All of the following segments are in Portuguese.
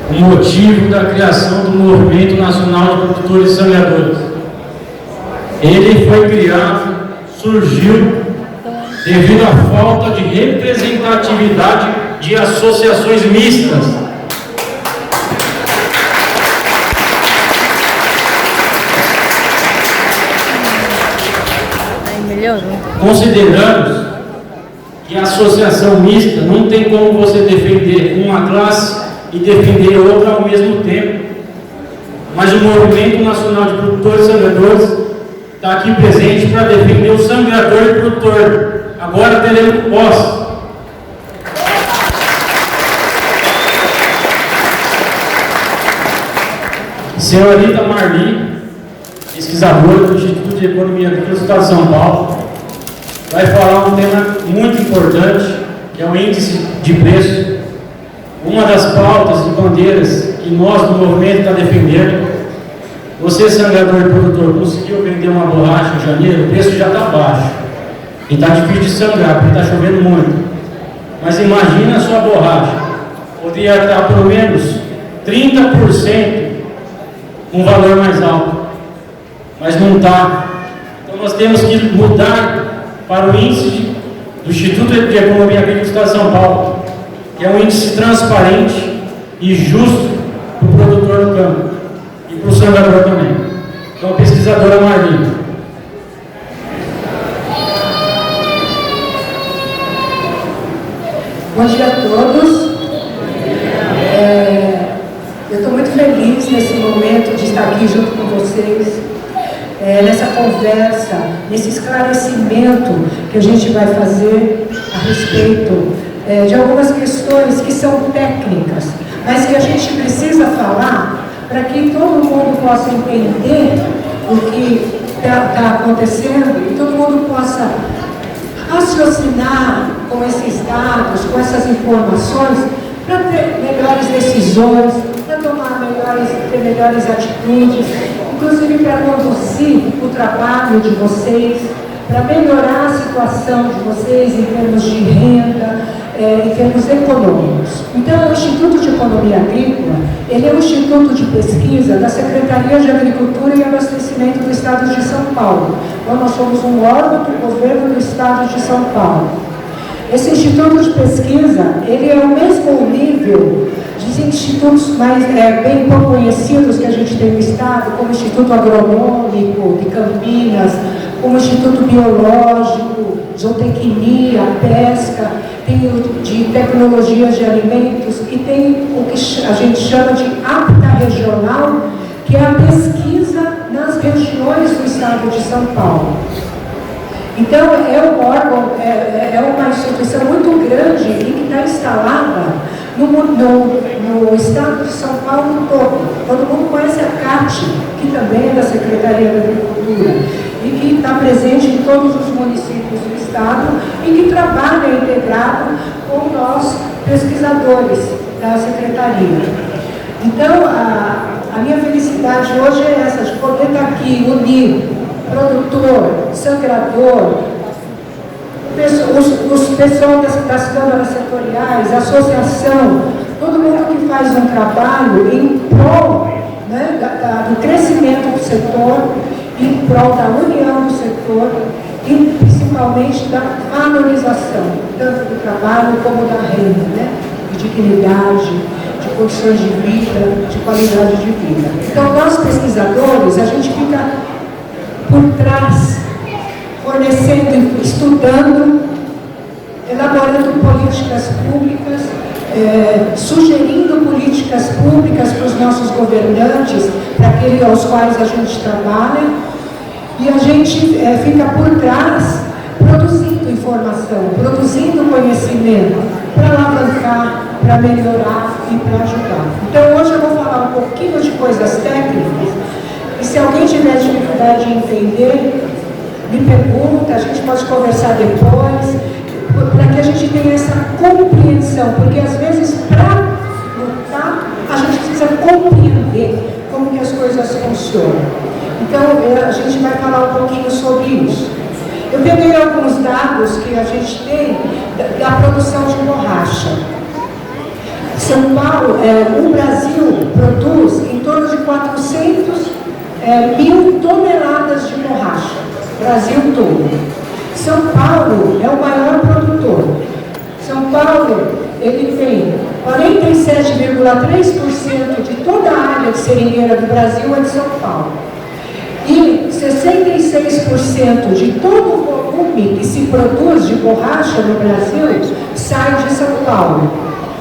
o motivo da criação do Movimento Nacional de Produtores e Sangradores. Ele foi criado, surgiu devido à falta de representatividade de associações mistas. Consideramos que a associação mista não tem como você defender uma classe e defender outra ao mesmo tempo. Mas o Movimento Nacional de Produtores e Sangradores está aqui presente para defender o sangrador e produtor. Agora teremos posse. Senhorita Marli, pesquisadora do Instituto de Economia Agrícola do Estado de São Paulo, vai falar um tema muito importante, que é o índice de preço. Uma das pautas e bandeiras que nós do movimento está defendendo. Você, sangrador e produtor, conseguiu vender uma borracha em janeiro, o preço já está baixo. E está difícil de sangrar, porque está chovendo muito. Mas imagina a sua borracha. Poderia estar pelo menos 30% um valor mais alto. Mas não está. Então nós temos que mudar para o índice do Instituto de Economia Agrícola do Estado de São Paulo, que é um índice transparente e justo para o produtor do campo e para o sangrador também. Então, a pesquisadora Marli. Bom dia a todos. Eu estou muito feliz nesse momento de estar aqui junto com vocês, nessa conversa, nesse esclarecimento que a gente vai fazer a respeito de algumas questões que são técnicas, mas que a gente precisa falar para que todo mundo possa entender o que está acontecendo e todo mundo possa raciocinar com esses dados, com essas informações, para ter melhores decisões, para ter melhores atitudes, inclusive para conduzir o trabalho de vocês, para melhorar a situação de vocês em termos de renda, em termos econômicos. Então, o Instituto de Economia Agrícola, ele é um instituto de pesquisa da Secretaria de Agricultura e Abastecimento do Estado de São Paulo. Então, nós somos um órgão do governo do Estado de São Paulo. Esse instituto de pesquisa, ele é o mesmo nível dos institutos mais bem pouco conhecidos que a gente tem no Estado, como o Instituto Agronômico de Campinas, como o Instituto Biológico, Zootecnia, Pesca, tem o de Tecnologias de Alimentos e tem o que a gente chama de APTA Regional, que é a pesquisa nas regiões do Estado de São Paulo. Então, é um órgão, é uma instituição muito grande e que está instalada no Estado de São Paulo todo. Todo mundo conhece a CAT, que também é da Secretaria da Agricultura, e que está presente em todos os municípios do Estado e que trabalha integrado com nós, pesquisadores da Secretaria. Então, a minha felicidade hoje é essa, de poder estar aqui, unir produtor, sangrador, os pessoal das câmaras setoriais, associação, todo mundo que faz um trabalho em prol, né, do crescimento do setor, em prol da união do setor e principalmente da valorização, tanto do trabalho como da renda, né, de dignidade, de condições de vida, de qualidade de vida. Então, nós pesquisadores, a gente fica por trás, fornecendo, estudando, elaborando políticas públicas, sugerindo políticas públicas para os nossos governantes, para aqueles aos quais a gente trabalha, e a gente fica por trás, produzindo informação, produzindo conhecimento, para alavancar, para melhorar e para ajudar. Então, hoje eu vou falar um pouquinho de coisas técnicas, e se alguém tiver dificuldade de entender, me pergunta, a gente pode conversar depois, para que a gente tenha essa compreensão, porque às vezes para lutar, a gente precisa compreender como que as coisas funcionam. Então, a gente vai falar um pouquinho sobre isso. Eu peguei alguns dados que a gente tem da produção de borracha. São Paulo, o Brasil produz em torno de 400 mil toneladas de borracha, Brasil todo. São Paulo é o maior produtor. São Paulo, ele tem 47,3% de toda a área de seringueira do Brasil é de São Paulo. E 66% de todo o volume que se produz de borracha no Brasil sai de São Paulo.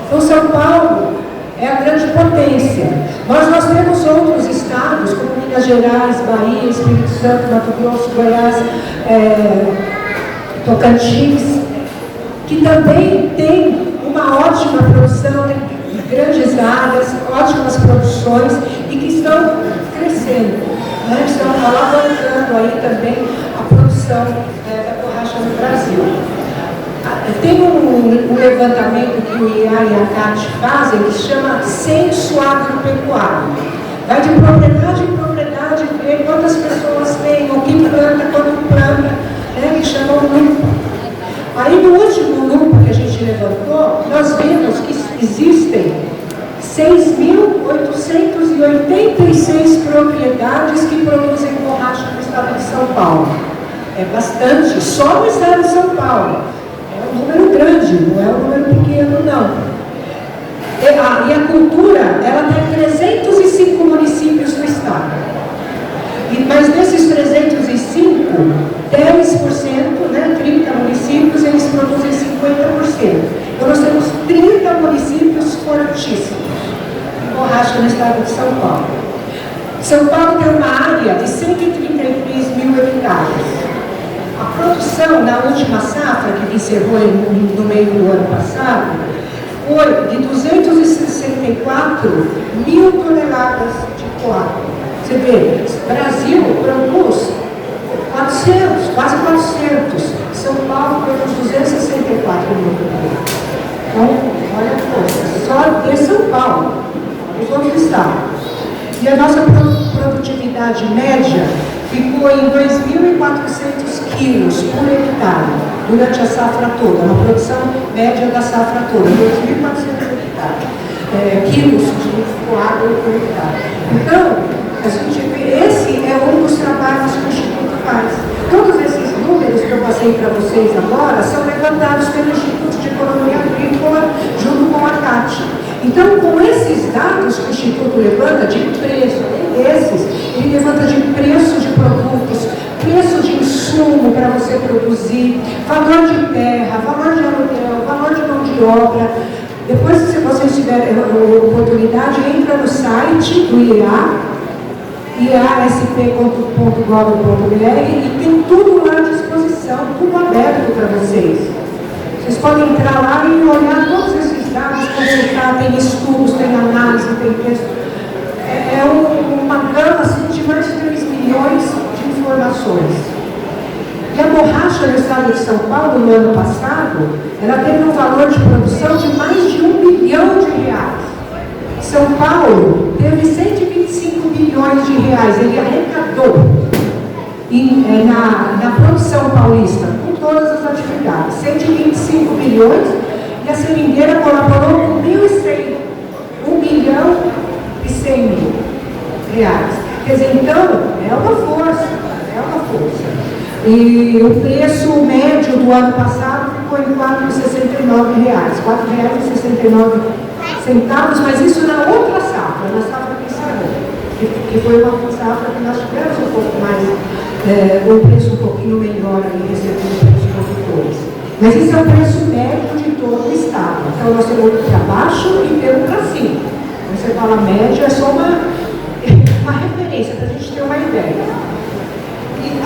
Então, São Paulo é a grande potência. Nós temos outros estados, como Minas Gerais, Bahia, Espírito Santo, Mato Grosso, Goiás, Tocantins, que também tem uma ótima produção, tem grandes áreas, ótimas produções e que estão crescendo, né? Estão alavancando aí também a produção da borracha no Brasil. Tem um levantamento que o IA e a CAT fazem que se chama censo agropecuário. Vai de propriedade em propriedade, ver quantas pessoas têm, o que planta, quanto planta, né, que chamam lupa. Aí no último lupa que a gente levantou, nós vimos que existem 6.886 propriedades que produzem borracha no estado de São Paulo. É bastante, só no estado de São Paulo. É um número grande, não é um número pequeno, não. E a cultura, ela tem 305 municípios no estado. Mas desses 305, 10%, né, 30 municípios, eles produzem 50%. Então nós temos 30 municípios fortíssimos de borracha no estado de São Paulo. São Paulo tem uma área de 133 mil hectares. A produção na última safra, que encerrou no meio do ano passado, foi de 264 mil toneladas de coado. Você vê, o Brasil produz 400, quase 400. São Paulo produz 264 mil toneladas. Então, olha a coisa, só de São Paulo, os outros estados. E a nossa produtividade média ficou em 2.400 quilos por hectare durante a safra toda, uma produção média da safra toda, 2.400 quilos de coado por hectare. Então, a gente vê, esse é um dos trabalhos que o Instituto faz. Todos esses números que eu passei para vocês agora são levantados pelo Instituto de Economia Agrícola junto com a CAT. Então, com esses dados que o Instituto levanta de preço, ele levanta de preço de produtos, preço de insumo para você produzir, valor de terra, valor de aluguel, valor de mão de obra. Depois, se vocês tiverem oportunidade, entra no site do IA, iasp.gov.br, e tem tudo lá à disposição, tudo aberto para vocês. Vocês podem entrar lá e olhar todos esses dados, consultar, tem estudos, tem análise, tem texto. É uma gama assim, de mais de 3 milhões de informações. E a borracha no estado de São Paulo, no ano passado, ela teve um valor de produção de mais de R$1 bilhão. São Paulo teve 125 bilhões de reais, ele arrecadou na produção paulista, com todas as atividades, 125 bilhões, e a seringueira colaborou com 1.100, 1 bilhão e 100 mil reais. Quer dizer, então, é uma força. E o preço médio do ano passado ficou em R$4,69, R$4,69, mas isso na outra safra, na safra que encerrou, que foi uma safra que nós tivemos um pouco mais, um preço um pouquinho melhor ali, recebendo pelos produtores. Mas isso é o preço médio de todo o estado. Então nós temos para baixo e temos para cima. Quando você fala média, é só uma referência para a gente ter uma ideia.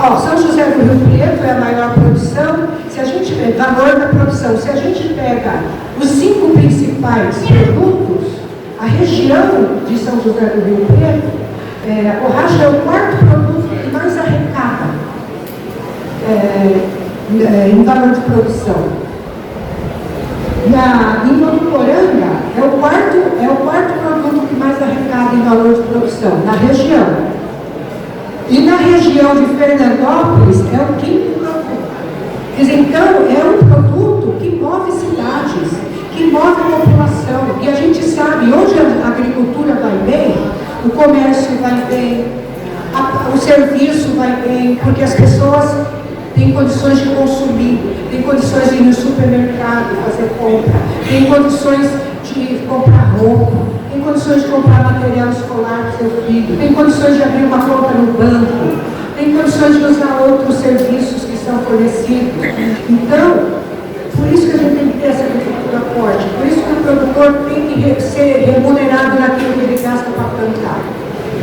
São José do Rio Preto é a maior produção. Se a gente vê valor da produção, se a gente pega os 5 principais produtos, a região de São José do Rio Preto, a borracha é o 4º produto que mais arrecada em valor de produção. Em Votuporanga é o quarto produto que mais arrecada em valor de produção na região. E na região de Fernandópolis é o 5º produto. Quer dizer, então, é um produto que move cidades, que move a população. E a gente sabe, onde a agricultura vai bem, o comércio vai bem, o serviço vai bem, porque as pessoas têm condições de consumir, têm condições de ir no supermercado fazer compra, têm condições de comprar roupa, tem condições de comprar material escolar para o seu filho, tem condições de abrir uma conta no banco, tem condições de usar outros serviços que são fornecidos. Então, por isso que a gente tem que ter essa agricultura forte, por isso que o produtor tem que ser remunerado naquilo que ele gasta para plantar.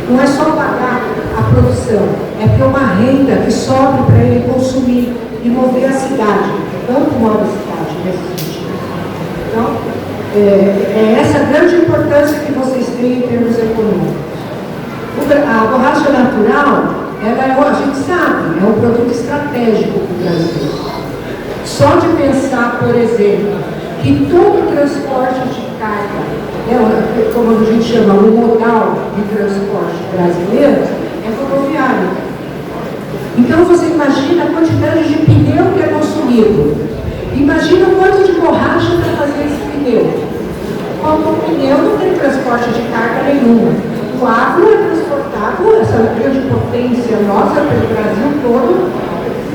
Não é só pagar a produção, é ter uma renda que sobe para ele consumir e mover a cidade. Tanto move a cidade nesse sentido. Então, é essa grande importância que vocês têm em termos econômicos. A borracha natural, a gente sabe, é um produto estratégico para o Brasil. Só de pensar, por exemplo, que todo o transporte de carga, como a gente chama, o modal de transporte brasileiro, é rodoviário. Então você imagina a quantidade de pneu que é consumido. Imagina o quanto de borracha para fazer esse pneu. Como o pneu não tem transporte de carga nenhuma. O agro é transportado, essa grande potência nossa pelo Brasil todo,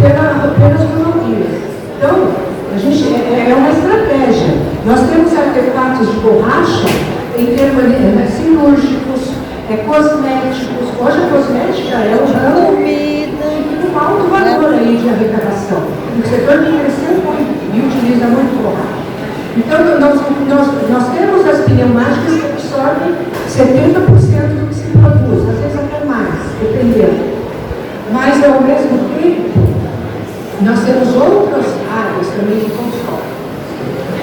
pelas rodovias. Então, a gente, é uma estratégia. Nós temos artefatos de borracha em termos cirúrgicos, cosméticos. Hoje a cosmética é um ramo com alto valor aí de arrecadação. O setor que cresceu muito e utiliza muito borracha. Então, nós temos as pneumáticas que absorvem 70% do que se produz, às vezes até mais, dependendo. Mas, ao mesmo tempo, nós temos outras áreas também que consomem.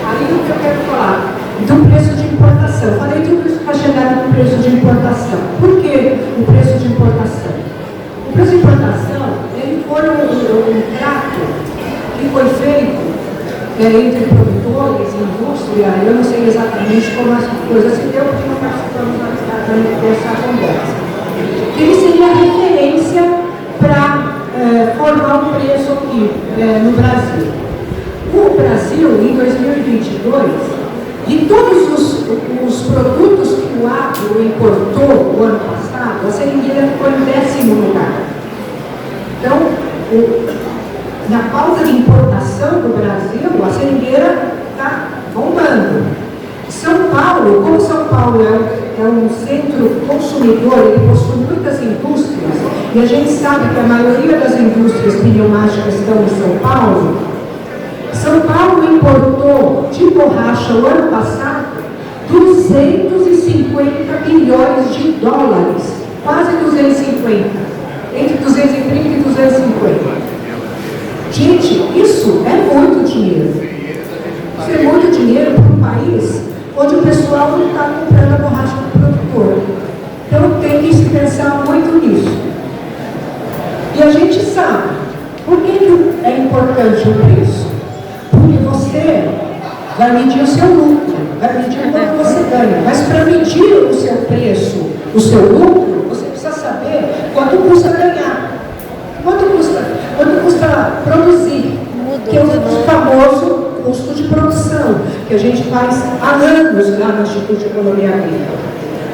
Aí o que eu quero falar? Do preço de importação. Eu falei tudo isso para chegar no preço de importação. Por que o preço de importação? O preço de importação, ele foi um trato que foi feito entre produtores e indústria. Eu não sei exatamente como as coisas se deu, porque não participamos dessa conversa. Ele seria a referência para formar um preço aqui no Brasil. O Brasil, em 2022, de todos os produtos que o agro importou o ano passado, a seringueira ficou em 10º lugar. Então, na pauta de importação do Brasil, a seringueira está bombando. São Paulo, como São Paulo é um centro consumidor, ele possui muitas indústrias, e a gente sabe que a maioria das indústrias pneumáticas estão em São Paulo. São Paulo importou de borracha o ano passado 250 bilhões de dólares, quase 250, entre 230 e 250. Gente, isso é muito dinheiro. Isso é muito dinheiro para um país onde o pessoal não está comprando a borracha do produtor. Então tem que se pensar muito nisso. E a gente sabe, por que é importante o preço? Porque você vai medir o seu lucro, vai medir quanto você ganha. Mas para medir o seu preço, o seu lucro, você precisa saber quanto custa ganhar. Quanto custa produzir, que é o famoso custo de produção, que a gente faz há anos lá no Instituto de Economia Agrícola.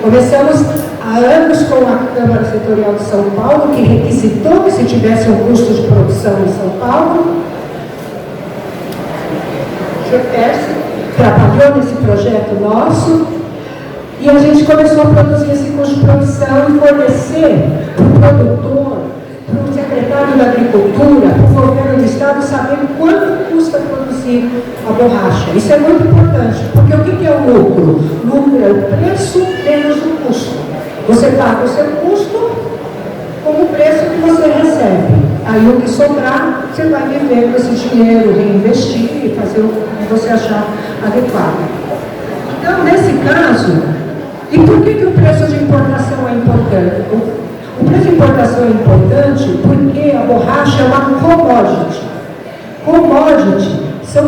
Começamos há anos com a Câmara Setorial de São Paulo, que requisitou que se tivesse um custo de produção em São Paulo. O GEPERS trabalhou nesse projeto nosso, e a gente começou a produzir esse custo de produção e fornecer para o produtor, para o secretário da Agricultura, para o governo do Estado, saber quanto custa produzir a borracha. Isso é muito importante, porque o que é o lucro? O lucro é o preço menos o custo. Você paga o seu custo com o preço que você recebe. Aí o que sobrar, você vai viver com esse dinheiro, reinvestir e fazer o que você achar adequado. Então, nesse caso, e por que o preço de importação é importante? O preço de importação é importante porque a borracha é uma commodity. Commodity são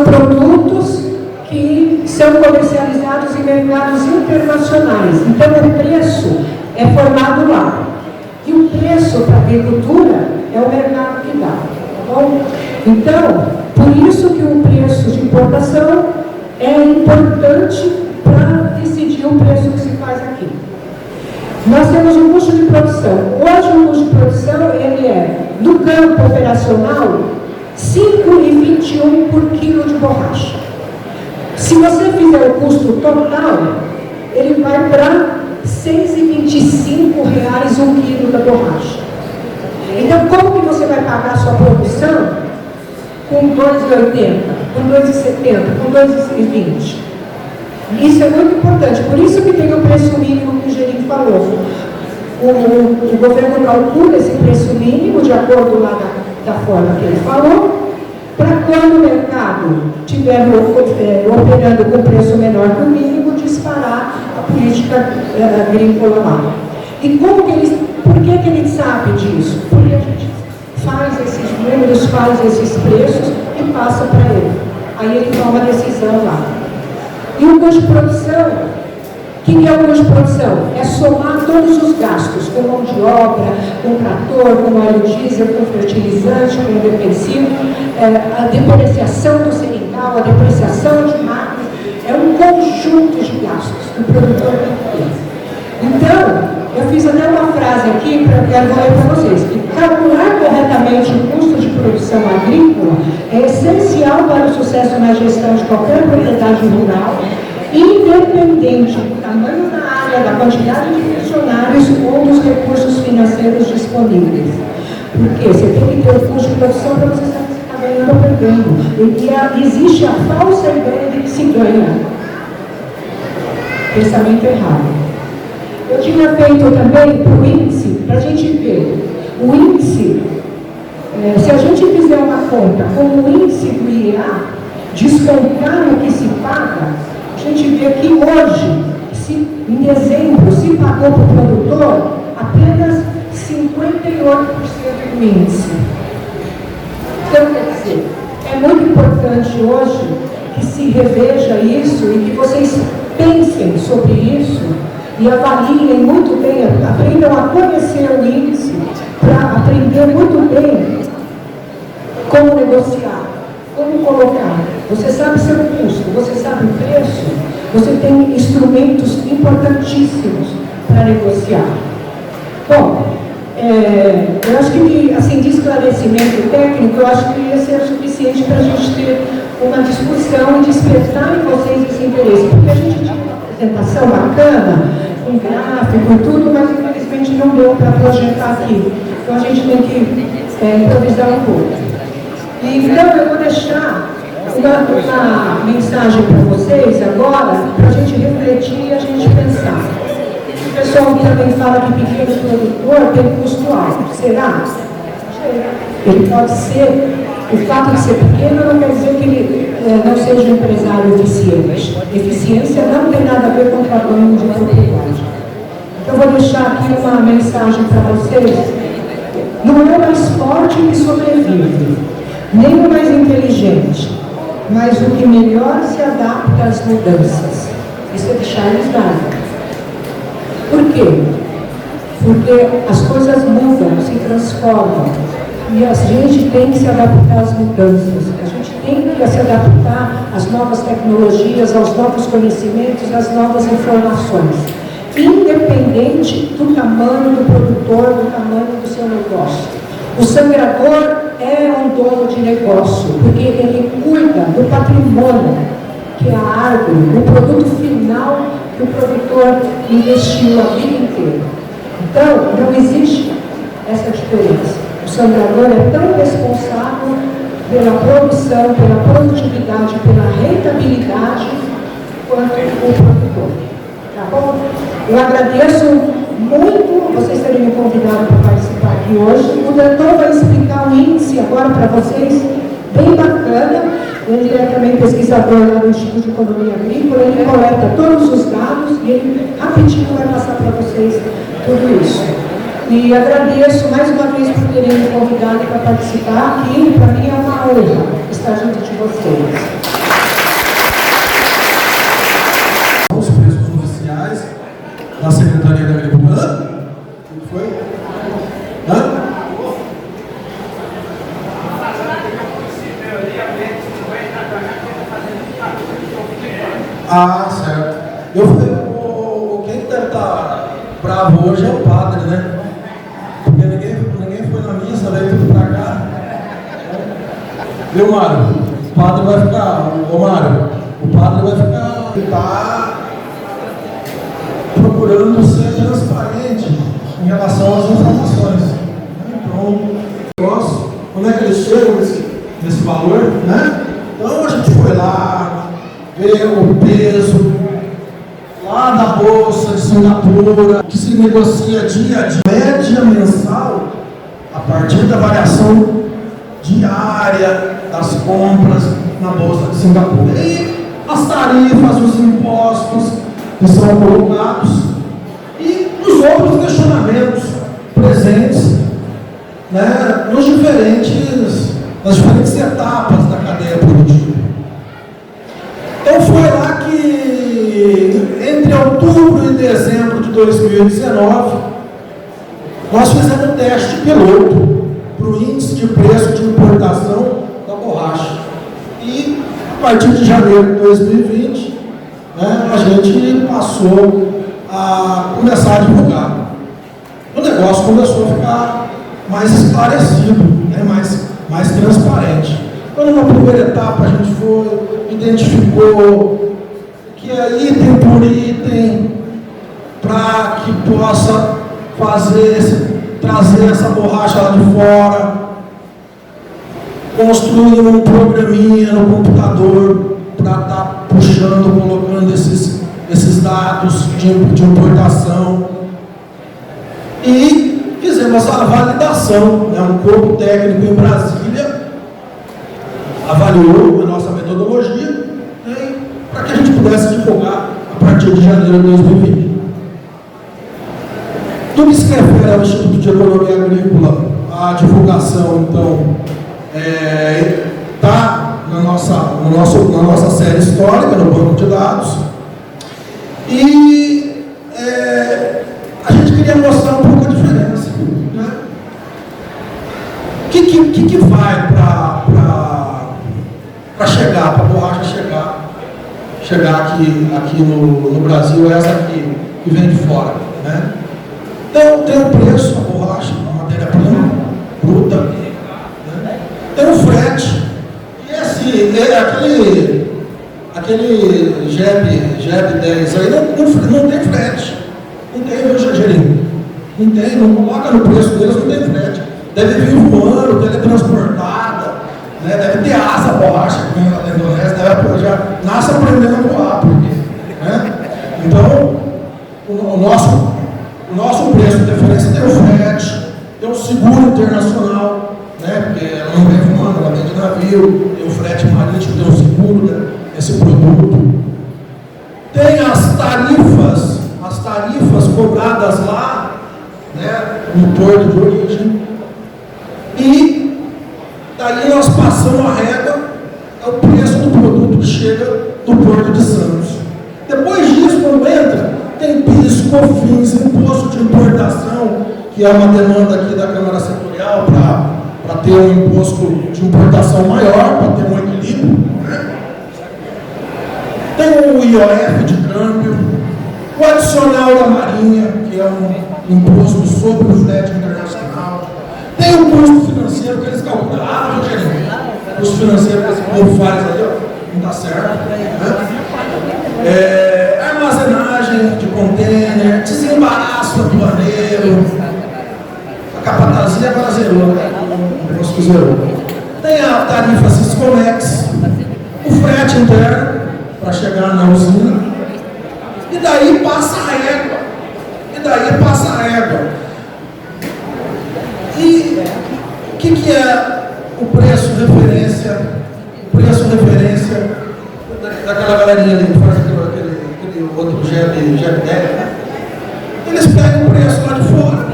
produtos que são comercializados em mercados internacionais. Então, o preço é formado lá. E o preço para a agricultura é o mercado que dá. Tá bom? Então, Por isso que o preço de importação é importante para decidir o preço que se faz aqui. Nós temos um custo de produção. Hoje o custo de produção ele é, no campo operacional, R$ 5,21 por quilo de borracha. Se você fizer o custo total, ele vai para R$ 6,25 um quilo da borracha. Então, como que você vai pagar a sua produção com R$ 2,80, com R$ 2,70, com R$ 2,20? Isso é muito importante. Por isso que tem o preço mínimo que o Gerim falou. O governo calcula esse preço mínimo de acordo lá da forma que ele falou, para quando o mercado estiver operando com preço menor que o mínimo, disparar a política agrícola lá. E como que eles, por que ele sabe disso? Porque a gente faz esses números, faz esses preços e passa para ele. Aí ele toma a decisão lá. E o custo de produção, o que é o custo de produção? É somar todos os gastos, com mão de obra, com trator, com óleo diesel, com fertilizante, com defensivo, a depreciação do seringal, a depreciação de máquinas, é um conjunto de gastos que o produtor tem que ter. Então, eu fiz até uma frase aqui, quero ler para vocês, que calcular corretamente o custo de produção agrícola é essencial para o sucesso na gestão de qualquer propriedade rural, independente do tamanho da área, da quantidade de funcionários ou dos recursos financeiros disponíveis. Porque você tem que ter o custo de produção para você saber se está ganhando ou perdendo. E existe a falsa ideia de que se ganha. Pensamento errado. Eu tinha feito também o índice, para a gente ver. O índice, se a gente fizer uma conta com o índice do IEA, descontar no que se paga, a gente vê que hoje, em dezembro, se pagou para o produtor apenas 58% do índice. Então, quer dizer, é muito importante hoje que se reveja isso e que vocês pensem sobre isso e avaliem muito bem, aprendam a conhecer o índice para aprender muito bem como negociar, como colocar. Você sabe seu custo, você sabe o preço, você tem instrumentos importantíssimos para negociar. Bom, eu acho que, assim, de esclarecimento técnico, eu acho que ia ser suficiente para a gente ter uma discussão e despertar em vocês esse interesse, porque a gente tinha uma apresentação bacana, com gráfico e tudo, mas infelizmente não deu para projetar aqui. Então a gente tem que improvisar um pouco. Então eu vou deixar uma mensagem para vocês agora, para a gente refletir e a gente pensar. O pessoal também fala que pequeno produtor tem custo alto. Será? Ele pode ser. O fato de ser pequeno não quer dizer que ele não seja um empresário eficiente. Eficiência não tem nada a ver com tamanho de propriedade. Então, eu vou deixar aqui uma mensagem para vocês. Não é o mais forte que sobrevive, nem o mais inteligente, mas o que melhor se adapta às mudanças. Isso é de Charles Darwin. Por quê? Porque as coisas mudam, se transformam. E a gente tem que se adaptar às mudanças. A gente tem que se adaptar às novas tecnologias, aos novos conhecimentos, às novas informações. Independente do tamanho do produtor, do tamanho do seu negócio. O sangrador é um dono de negócio, porque ele cuida do patrimônio, que é a árvore, o produto final que o produtor investiu a vida inteira. Então, não existe essa diferença. O sangrador é tão responsável pela produção, pela produtividade, pela rentabilidade, quanto o produtor. Tá bom? Eu agradeço muito vocês terem me convidado para participar aqui hoje. O Danton vai explicar um índice agora para vocês, bem bacana. Ele é também pesquisador lá no Instituto de Economia Agrícola. Ele coleta todos os dados e ele rapidinho vai passar para vocês tudo isso. E agradeço mais uma vez por terem me convidado para participar aqui. Para mim é uma honra estar junto de vocês. Os preços oficiais da Secretaria da Agricultura. O que foi? Hã? Ah, certo. Quem deve estar bravo hoje é o padre, né? Porque ninguém foi na missa, veio tudo pra cá. Viu, Mário? O padre vai ficar, Mário, o padre vai ficar, tá procurando ser transparente em relação às informações. Então, como é que eles chegam nesse valor, né? Então a gente foi lá, ver o peso lá da Bolsa de Singapura, que se negocia dia a dia, média mensal, a partir da variação diária das compras na Bolsa de Singapura. E as tarifas, os impostos que são colocados e os outros questionamentos presentes, né, nas diferentes etapas da cadeia produtiva. Então foi lá que, entre outubro e dezembro de 2019, nós fizemos um teste piloto para o índice de preço de importação da borracha. E, a partir de janeiro de 2020, né, a gente passou a começar a divulgar. O negócio começou a ficar mais esclarecido, né, mais transparente. Então, numa primeira etapa, a gente identificou que é item por item, para que possa trazer essa borracha lá de fora, construir um programinha no computador para estar puxando, colocando esses dados de importação. E fizemos a validação, né? Um corpo técnico em Brasília avaliou a nossa metodologia, né, para que a gente pudesse divulgar a partir de janeiro de 2020. No que se refere ao Instituto de Economia Agrícola, a divulgação, então, está na nossa série histórica, no banco de dados, e a gente queria mostrar um pouco a diferença, né? O que vai para chegar, para a borracha chegar aqui no Brasil, essa aqui que vem de fora, né? Então, tem o preço, a borracha, a matéria-prima bruta, né? Tem o frete, e aquele JEB 10 aí não tem frete, não tem, viu, Jagerinho? Não tem, não coloca no preço deles, não tem frete. Deve vir voando, teletransportada, né? Deve ter asa a borracha que vem lá da Indonésia, já nasce aprendendo a voar, porque, né? Então, o nosso preço de referência tem o frete, tem o seguro internacional, né? Porque ela não vem voando, ela vem de navio, tem o frete marítimo, tem o seguro desse produto. Tem as tarifas cobradas lá, né, no porto de origem. E daí nós passamos a régua, é o preço do produto que chega do Porto de Santos. Depois disso, quando entra, tem PIS, COFINS, imposto de importação, que é uma demanda aqui da Câmara Setorial para ter um imposto de importação maior, para ter um equilíbrio, né? Tem o IOF de câmbio, o adicional da Marinha, que é um imposto sobre o frete internacional. Tem o custo financeiro que eles calculam. Os financeiros que esse povo faz aí, ó, não está certo. Né? Armazenagem de contêiner, desembaraço aduaneiro, a capatazia agora zerou, né? O imposto zerou. Tem a tarifa Siscomex, o frete interno para chegar na usina, e daí passa a régua. E o que é o preço referência? O preço referência daquela galerinha ali que faz aquele outro GEB 10, né? Eles pegam o preço lá de fora,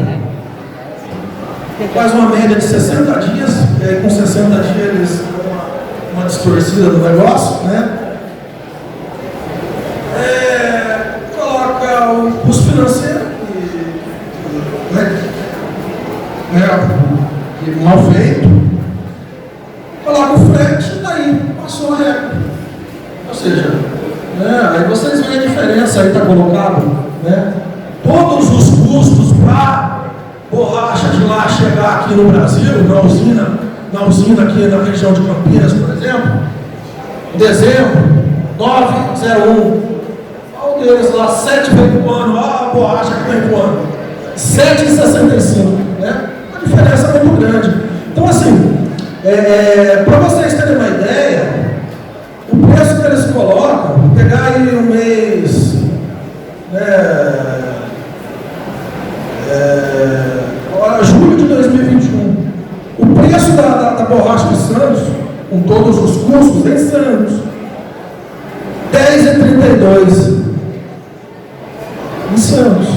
faz uma média de 60 dias, e aí com 60 dias eles dão uma distorcida no negócio, né? Coloca o custo financeiro, mal feito, coloca o frete e daí passou a régua. Ou seja, aí vocês veem a diferença aí, está colocado, né? Todos os custos para borracha de lá chegar aqui no Brasil, na usina aqui na região de Campinas, por exemplo, em dezembro, 901, qual deles lá, 7 veio por ano, a borracha que vem por ano, 7,65, né? Uma diferença muito grande. Então, assim, para vocês terem uma ideia, o preço que eles colocam, vou pegar aí um mês, julho de 2021, o preço da borracha de Santos, com todos os custos, em Santos, R$10,32 em Santos.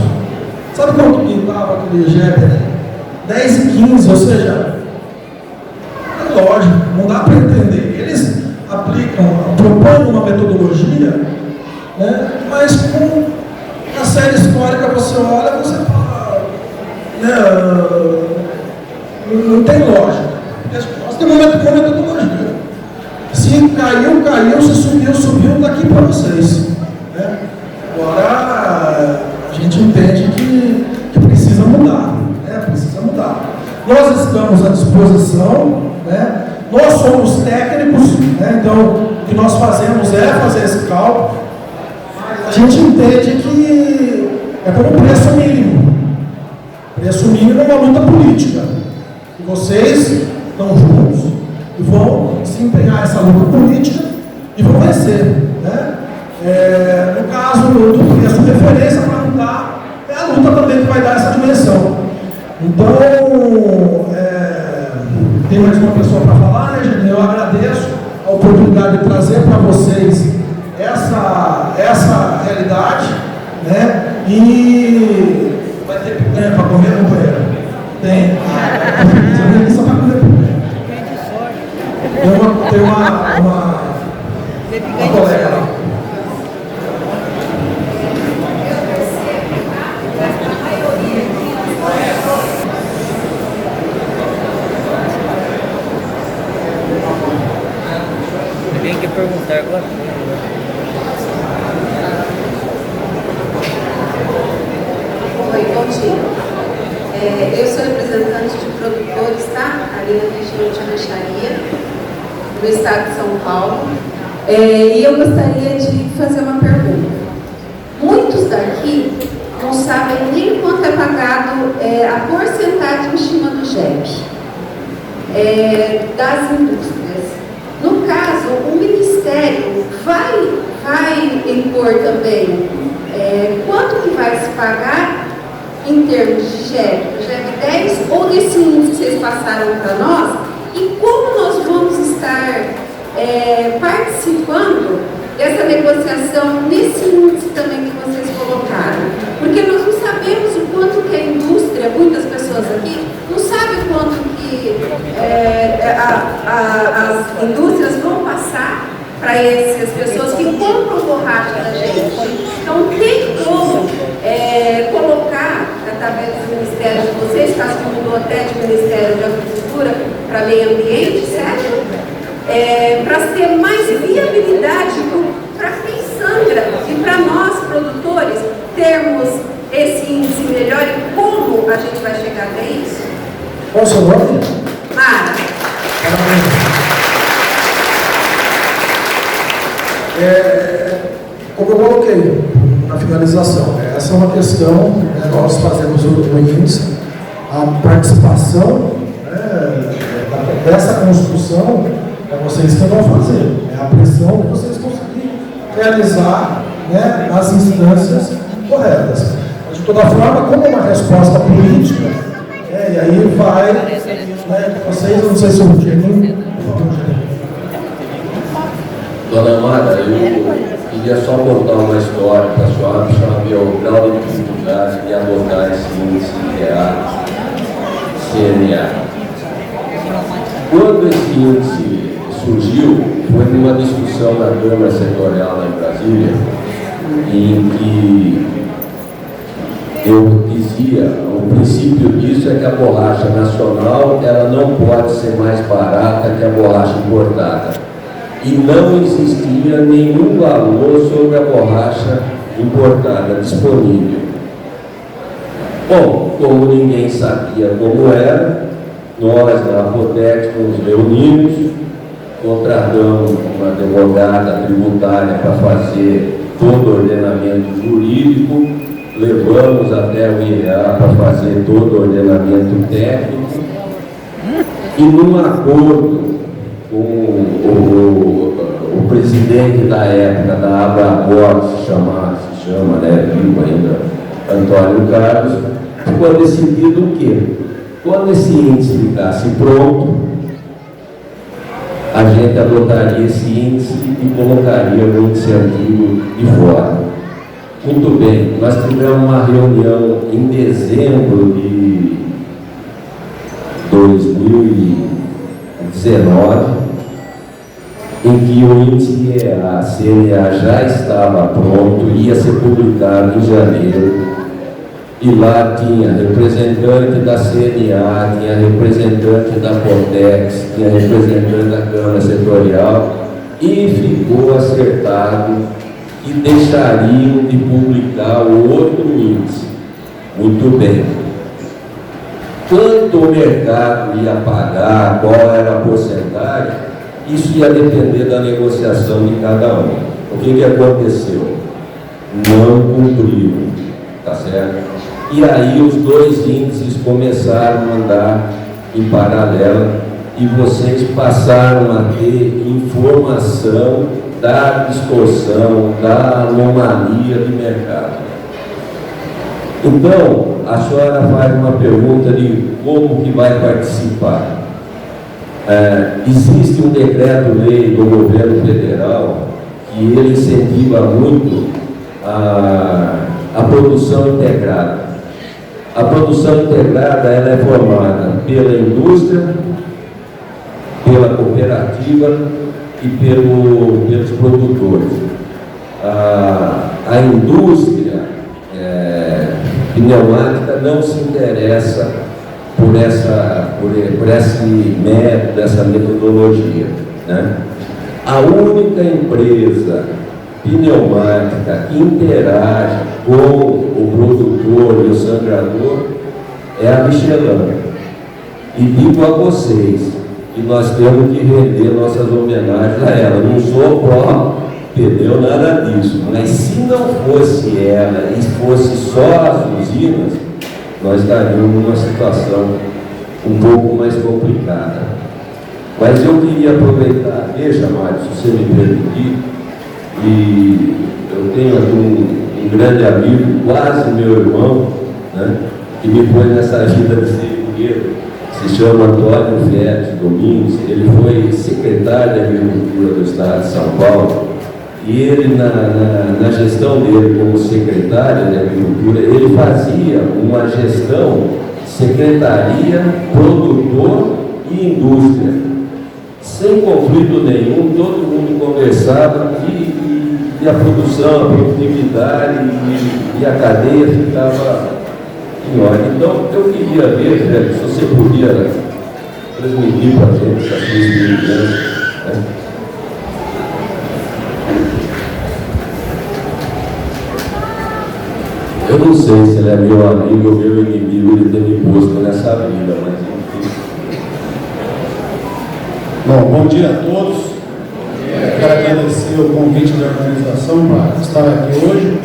Sabe quanto que estava aquele GEP? R$10,15, ou seja, é lógico, não dá para entender. Eles propõem uma metodologia, né, mas com a série histórica você olha, você fala, não tem lógica. Nós temos uma metodologia. Se caiu, se subiu, está aqui para vocês. Né? Agora, a gente entende que precisa mudar. Né? Precisa mudar. Nós estamos à disposição, né? Nós somos técnicos, né? Então, o que nós fazemos é fazer esse cálculo. A gente entende que é como preço mínimo. Preço mínimo é uma luta política. E vocês estão juntos e vão se empenhar nessa luta política e vão vencer. Né? No caso do preço de referência para lutar, é a luta também que vai dar essa dimensão. Então, tem mais uma pessoa para falar, né, gente? Eu agradeço a oportunidade de trazer para vocês essa realidade, né? E vai ter picanha para comer, companheiro? Tem. Só para comer picanha. Tem uma colega lá. Tem que perguntar agora. Oi, bom dia. Eu sou representante de produtores, tá? Ali na região de Anaxaria, no estado de São Paulo. E eu gostaria de fazer uma pergunta. Muitos daqui não sabem nem quanto é pagado a porcentagem em cima do GEP das indústrias. No caso, o Ministério vai impor também quanto que vai se pagar em termos de GEP 10 ou desse índice que vocês passaram para nós, e como nós vamos estar participando dessa negociação nesse índice também que vocês colocaram. Porque nós não sabemos o quanto que a indústria, muitas pessoas aqui, não sabem quanto que as indústrias vão passar para essas pessoas que compram borracha da gente. Então, tem como colocar, através do Ministério de vocês, caso que mudou até de Ministério de Agricultura para Meio Ambiente, certo? Para ter mais viabilidade para quem sangra e para nós, produtores, termos esse índice melhor e como a gente vai chegar até isso? Qual o seu nome? Mara. Como eu coloquei na finalização, essa é uma questão, né, nós fazemos o índice, a participação dessa construção é vocês que vão fazer, é a pressão que vocês conseguirem realizar, né, nas instâncias corretas. Mas, de toda forma, como uma resposta política, e aí vai, né, vocês, eu não sei se eu tenho. Dona Mara, eu queria só contar uma história para a senhora, para saber o grau de dificuldade de adotar esse índice CNA. Quando esse índice surgiu, foi numa discussão na Câmara Setorial lá em Brasília, em que eu dizia, o princípio disso é que a borracha nacional ela não pode ser mais barata que a borracha importada. e não existia nenhum valor sobre a borracha importada disponível. Bom, como ninguém sabia como era, nós na Apotex nos reunimos, contratamos uma advogada tributária para fazer todo o ordenamento jurídico, levamos até o IEA para fazer todo o ordenamento técnico, e num acordo com o presidente da época da Abrabor, se chama, vivo ainda, Antônio Carlos, ficou decidido o quê? Quando esse índice ficasse pronto, a gente adotaria esse índice e colocaria o índice antigo de fora. Muito bem, nós tivemos uma reunião em dezembro de 2019, em que o índice CNA já estava pronto, ia ser publicado em janeiro, e lá tinha representante da CNA, tinha representante da Apotex, tinha representante da Câmara Setorial, e ficou acertado que deixariam de publicar o outro índice. Muito bem. Quanto o mercado ia pagar, qual era a porcentagem, isso ia depender da negociação de cada um. O que aconteceu? Não cumpriram, tá certo? E aí os dois índices começaram a andar em paralelo e vocês passaram a ter informação da distorção, da anomalia de mercado. Então, a senhora faz uma pergunta de como que vai participar. Existe um decreto-lei do governo federal que ele incentiva muito a produção integrada. A produção integrada ela é formada pela indústria, pela cooperativa e pelos produtores. A indústria pneumática não se interessa por esse método, essa metodologia, né? A única empresa pneumática que interage com o produtor e o sangrador é a Michelin. E digo a vocês que nós temos que render nossas homenagens a ela. Não sou pró-pneu, nada disso, mas se não fosse ela e fosse só as usinas, nós estaríamos numa situação um pouco mais complicada. Mas eu queria aproveitar, deixa, Mário, se você me permitir, e eu tenho aqui um grande amigo, quase meu irmão, né, que me pôs nessa vida de serralheiro, se chama Antônio Félix Domingos. Ele foi secretário de Agricultura do Estado de São Paulo, e ele, na gestão dele como secretário de Agricultura, ele fazia uma gestão secretaria, produtor e indústria. Sem conflito nenhum, todo mundo conversava e a produção, a produtividade e a cadeia ficava em ordem. Então, eu queria ver, Félix, se você podia transmitir para a gente essa sua experiência, né? Eu não sei se ele é meu amigo ou meu inimigo de ter me posto nessa vida, mas enfim. Bom dia a todos. Quero agradecer o convite da organização para estar aqui hoje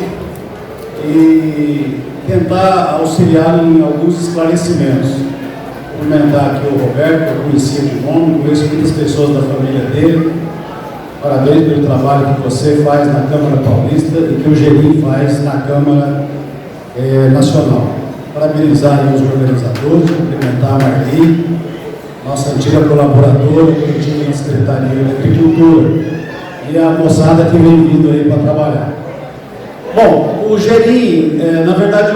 e tentar auxiliar em alguns esclarecimentos. Cumprimentar aqui o Roberto, eu conhecia de nome, conheço muitas pessoas da família dele. Parabéns pelo trabalho que você faz na Câmara Paulista e que o Gerim faz na Câmara Nacional. Parabenizar os organizadores, cumprimentar a Marli, nossa antiga colaboradora que eu tive na Secretaria de Agricultura, e a moçada que vem vindo aí para trabalhar. Bom, o Gerim, na verdade, a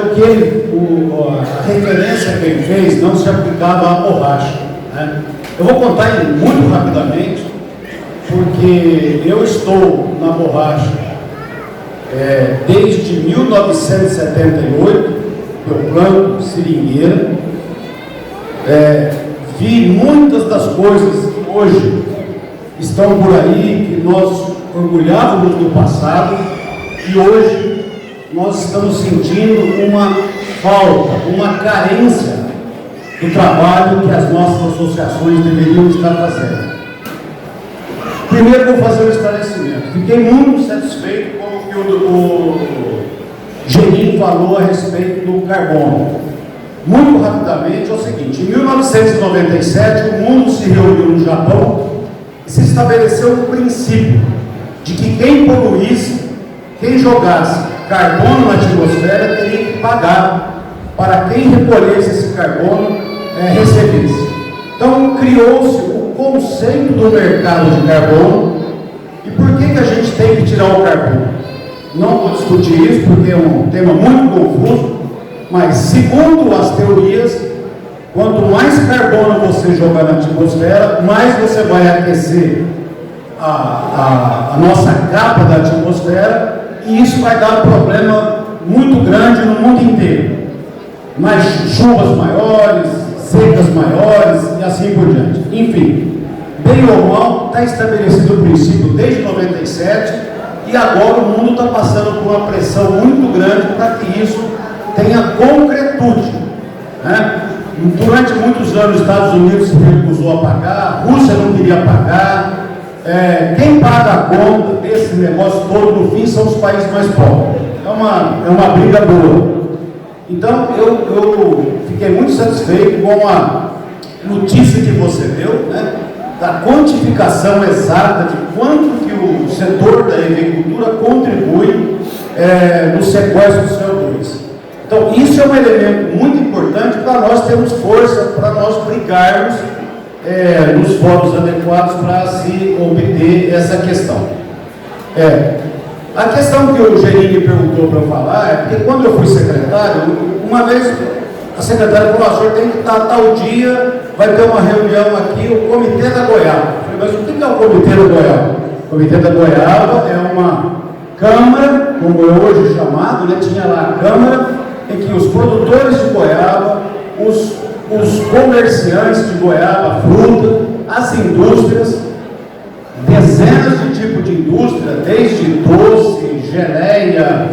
referência que ele fez não se aplicava à borracha, né? Eu vou contar muito rapidamente, porque eu estou na borracha desde 1978, eu planto seringueira, vi muitas das coisas que hoje estão por aí, que nós orgulhávamos do passado e hoje nós estamos sentindo uma falta, uma carência do trabalho que as nossas associações deveriam estar fazendo. Primeiro vou fazer um esclarecimento. Fiquei muito satisfeito com o que o Geninho falou a respeito do carbono. Muito rapidamente é o seguinte: em 1997 o mundo se reuniu no Japão e se estabeleceu um princípio de que quem poluísse, quem jogasse carbono na atmosfera, teria que pagar para quem recolhesse esse carbono recebesse. Então criou-se o conceito do mercado de carbono. E por que a gente tem que tirar o carbono? Não vou discutir isso porque é um tema muito confuso, mas segundo as teorias, quanto mais carbono você jogar na atmosfera, mais você vai aquecer a nossa capa da atmosfera, e isso vai dar um problema muito grande no mundo inteiro. Mais chuvas maiores, secas maiores e assim por diante. Enfim, bem ou mal, está estabelecido o princípio desde 97 e agora o mundo está passando por uma pressão muito grande para que isso tenha concretude, né? Durante muitos anos os Estados Unidos se recusou a pagar, a Rússia não queria pagar. Quem paga a conta desse negócio todo no fim são os países mais pobres. É uma briga boa. Então eu fiquei muito satisfeito com a notícia que você deu, né, da quantificação exata de quanto que o setor da agricultura contribui no sequestro do CO2. Então isso é um elemento muito importante para nós termos força, para nós brigarmos nos fóruns adequados para se obter essa questão. A questão que o Geninho perguntou para eu falar é porque quando eu fui secretário, uma vez a secretária falou: o senhor tem que estar tal dia, vai ter uma reunião aqui, o Comitê da Goiaba. Eu falei: mas o que é o Comitê da Goiaba? O Comitê da Goiaba é uma câmara, como é hoje chamado, né? Tinha lá a câmara em que os produtores de goiaba, os comerciantes de goiaba, fruta, as indústrias, dezenas de tipos de indústria, desde doce, geleia,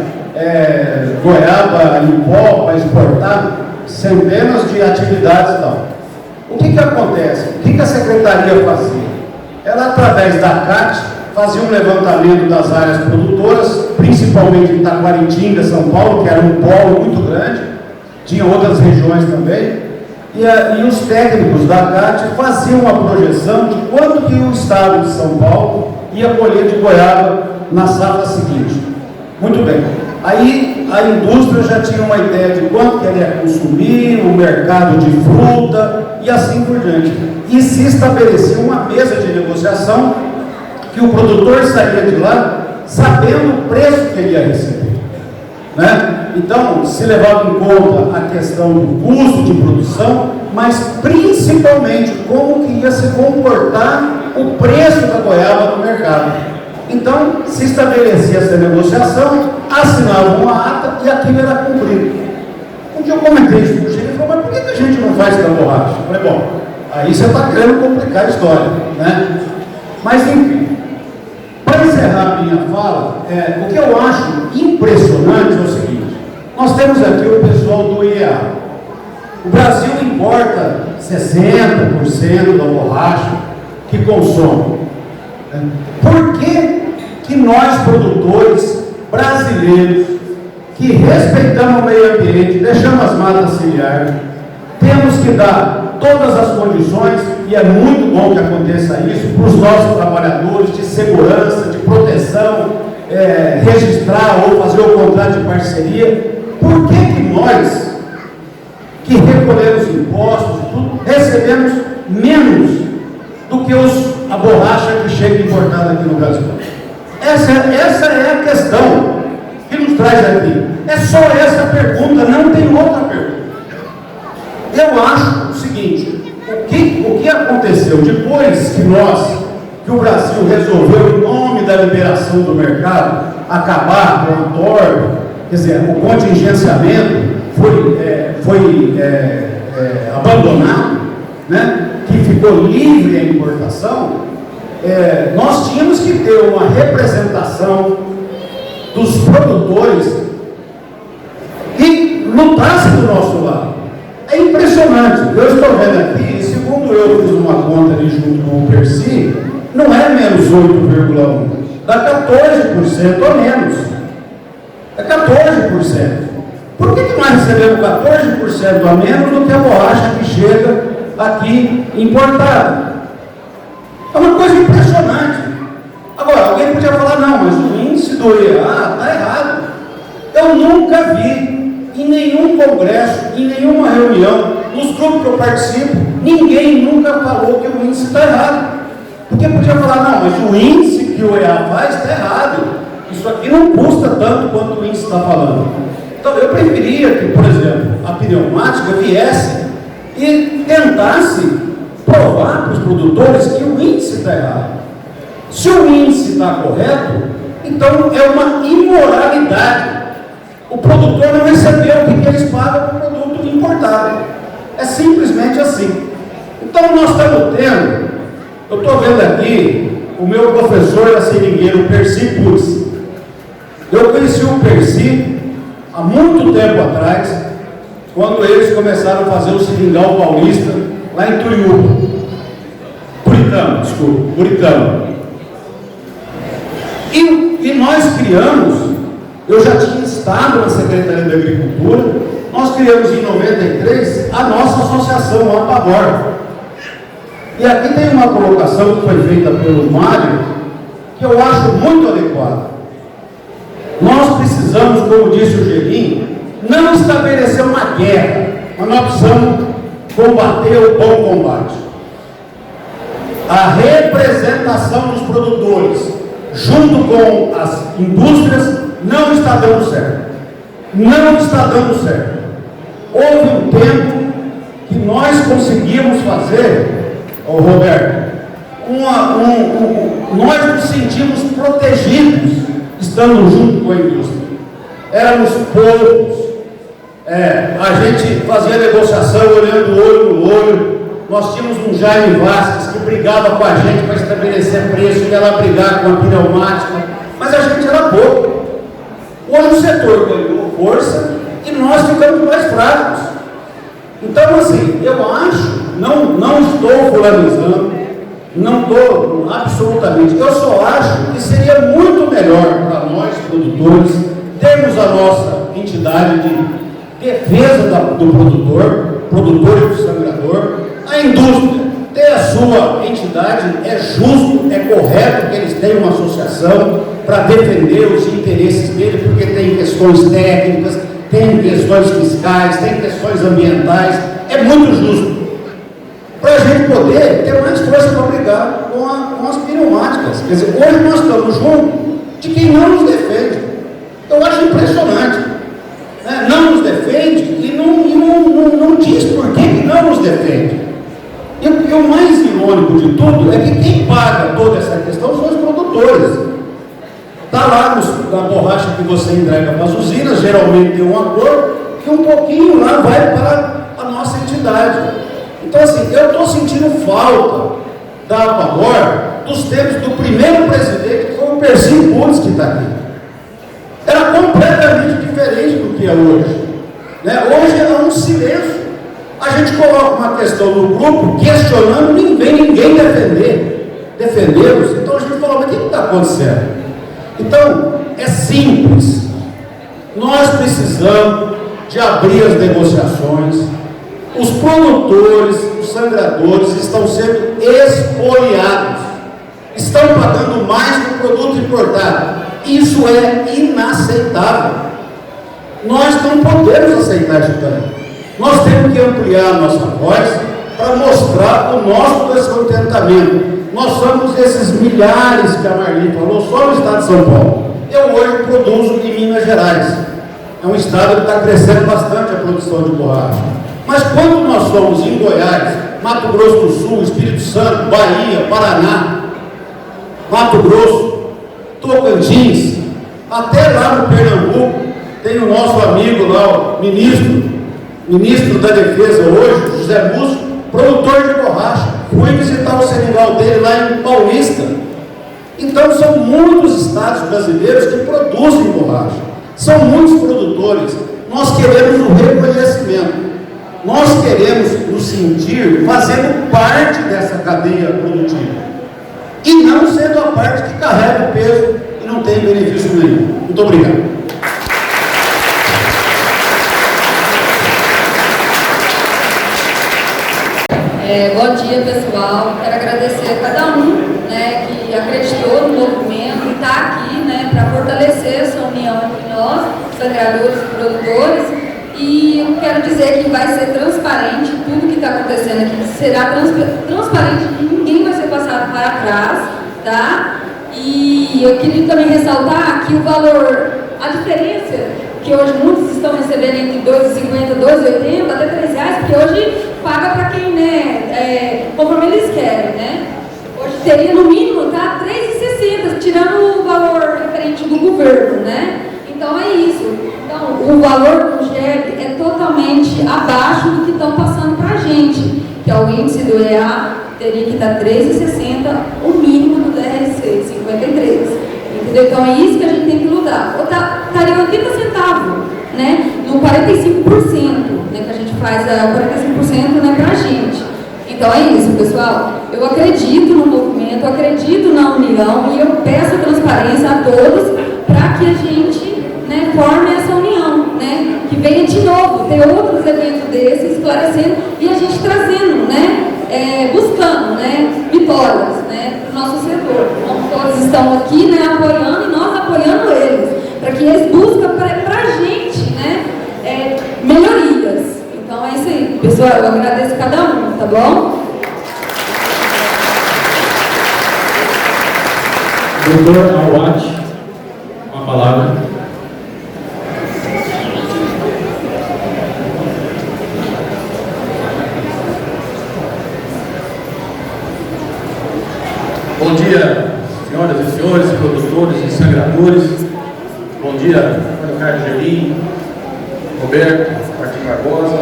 goiaba em pó para exportar, centenas de atividades e tal. O que acontece? O que a secretaria fazia? Ela, através da CAT, fazia um levantamento das áreas produtoras, principalmente em Taquaritinga, São Paulo, que era um polo muito grande, tinha outras regiões também, e os técnicos da CAT faziam uma projeção de quanto que o estado de São Paulo ia colher de goiaba na safra seguinte. Muito bem. Aí a indústria já tinha uma ideia de quanto que ela ia consumir, o mercado de fruta e assim por diante. E se estabelecia uma mesa de negociação que o produtor saía de lá sabendo o preço que ele ia receber, né? Então, se levava em conta a questão do custo de produção, mas principalmente como que ia se comportar o preço da goiaba no mercado. Então, se estabelecia essa negociação, assinava uma ata e aquilo era cumprido. Um dia eu comentei isso com o Chico e falou: mas por que a gente não faz com a borracha? Eu falei: bom, aí você está querendo complicar a história, né? Mas enfim, para encerrar a minha fala, o que eu acho impressionante é o seguinte: nós temos aqui o pessoal do IEA. O Brasil importa 60% da borracha que consome. Por que nós, produtores brasileiros, que respeitamos o meio ambiente, deixamos as matas ciliares, temos que dar todas as condições, e é muito bom que aconteça isso, para os nossos trabalhadores, de segurança, de proteção, registrar ou fazer o contrato de parceria? Por que nós, que recolhemos impostos e tudo, recebemos menos do que a borracha que chega importada aqui no Brasil? Essa é a questão que nos traz aqui. É só essa pergunta, não tem outra pergunta. Eu acho o seguinte: o que aconteceu depois que o Brasil resolveu, em nome da liberação do mercado, acabar com a torre, quer dizer, o contingenciamento foi abandonado, né, que ficou livre a importação, nós tínhamos que ter uma representação dos produtores que lutassem do nosso lado. É impressionante, eu estou vendo aqui, e segundo eu fiz uma conta ali junto com o Percy, não é menos 8,1, dá 14% a menos. É 14%. Por que nós recebemos 14% a menos do que a borracha que chega aqui importada? É uma coisa impressionante. Agora, alguém podia falar, não, mas o índice do EA está errado. Eu nunca vi em nenhum congresso, em nenhuma reunião, nos grupos que eu participo, ninguém nunca falou que o índice está errado. Porque podia falar, não, mas o índice que o EA faz está errado. Isso aqui não custa tanto quanto o índice está falando. Então, eu preferia que, por exemplo, a pneumática viesse e tentasse provar para os produtores que o índice está errado. Se o índice está correto, então é uma imoralidade. O produtor não recebeu o que eles pagam para o produto importado. É simplesmente assim. Então nós estamos tendo, eu estou vendo aqui, o meu professor da seringueira, o Percy Putz. Eu conheci o Percy há muito tempo atrás, quando eles começaram a fazer o seringal paulista lá em Buritama. E nós criamos, eu já tinha estado na Secretaria da Agricultura, nós criamos em 93 a nossa associação, a APAGOR. E aqui tem uma colocação que foi feita pelo Mário, que eu acho muito adequada. Nós precisamos, como disse o Gerim, não estabelecer uma guerra, mas nós precisamos combater o bom combate. A representação dos produtores junto com as indústrias não está dando certo. Não está dando certo. Houve um tempo que nós conseguimos fazer, Roberto, nós nos sentimos protegidos estando junto com a indústria. Éramos poucos. A gente fazia negociação olhando olho no olho. Nós tínhamos um Jaime Vasquez que brigava com a gente para estabelecer preço, e ela brigar com a pneumática, mas a gente era pouco. Hoje o setor ganhou força e nós ficamos mais fracos. Então, assim, eu acho, não estou fulanizando, não estou absolutamente, eu só acho que seria muito melhor para nós, produtores, termos a nossa entidade de defesa do produtor e do sangrador, a indústria ter a sua entidade, é justo, é correto que eles tenham uma associação para defender os interesses dele, porque tem questões técnicas, tem questões fiscais, tem questões ambientais, é muito justo. Para a gente poder ter mais força para brigar com as pneumáticas. Quer dizer, hoje nós estamos juntos de quem não nos defende. Eu acho impressionante. Né? Não nos defende e não diz por que não nos defende. E o mais irônico de tudo é que quem paga toda essa questão são os produtores. Está lá na borracha que você entrega para as usinas, geralmente tem um acordo, que um pouquinho lá vai para a nossa entidade. Então, assim, eu estou sentindo falta da APAGOR dos tempos do primeiro presidente, que foi o Percy Putz, que está aqui. Era completamente diferente do que é hoje. Né? Hoje é um silêncio. A gente coloca uma questão no grupo, questionando, ninguém defendemos. Então a gente fala, mas o que está acontecendo? Então, é simples. Nós precisamos de abrir as negociações. Os produtores, os sangradores estão sendo espoliados. Estão pagando mais do produto importado. Isso é inaceitável. Nós não podemos aceitar isso também. Nós temos que ampliar a nossa voz para mostrar o nosso descontentamento. Nós somos esses milhares que a Marli falou, só no estado de São Paulo. Eu hoje produzo em Minas Gerais. É um estado que está crescendo bastante a produção de borracha. Mas quando nós somos em Goiás, Mato Grosso do Sul, Espírito Santo, Bahia, Paraná, Mato Grosso, Tocantins, até lá no Pernambuco, tem o nosso amigo lá, o ministro da Defesa hoje, José Múcio, produtor de borracha, Fui visitar o seringal dele lá em Paulista. Então são muitos estados brasileiros que produzem borracha. São muitos produtores. Nós queremos o reconhecimento. Nós queremos nos sentir fazendo parte dessa cadeia produtiva. E não sendo a parte que carrega o peso e não tem benefício nenhum. Muito obrigado. Bom dia, pessoal. Quero agradecer a cada um, né, que acreditou no movimento e está aqui, né, para fortalecer essa união entre nós, sangradores e produtores. E eu quero dizer que vai ser transparente tudo que está acontecendo aqui. Será transparente, ninguém vai ser passado para trás, tá? E eu queria também ressaltar que o valor, a diferença que hoje muitos estão recebendo entre R$ 2,50, R$ 2,80 até R$ 3, porque hoje paga para quem, né, conforme eles querem, né? Hoje teria no mínimo, tá, R$ 3,60, tirando o valor referente do governo, né? Então é isso. Então o valor do GEB é totalmente abaixo do que estão passando para a gente, que é o índice do EA teria que dar R$ 3,60, o mínimo do DRC, 53. Entendeu? Então é isso que a gente tem que lutar. Ou estaria 80 centavos, né? No 45%, né? Que a gente faz 45%, né, pra gente. Então é isso, pessoal. Eu acredito no movimento, eu acredito na união e eu peço transparência a todos para que a gente, né, forme essa união, né? Que venha de novo, ter outros eventos desses, esclarecendo e a gente trazendo, né? Buscando, né, vitórias, né, para o nosso setor. Então, todos estão aqui, né, apoiando e nós apoiando eles, para que eles busquem para a gente, né, melhorias. Então é isso aí, pessoal. Eu agradeço cada um, tá bom? Doutor Awad, uma palavra. Bom dia, senhoras e senhores, produtores e sangradores. Bom dia, Antônio Carlos Gelim, Roberto Martins Barbosa,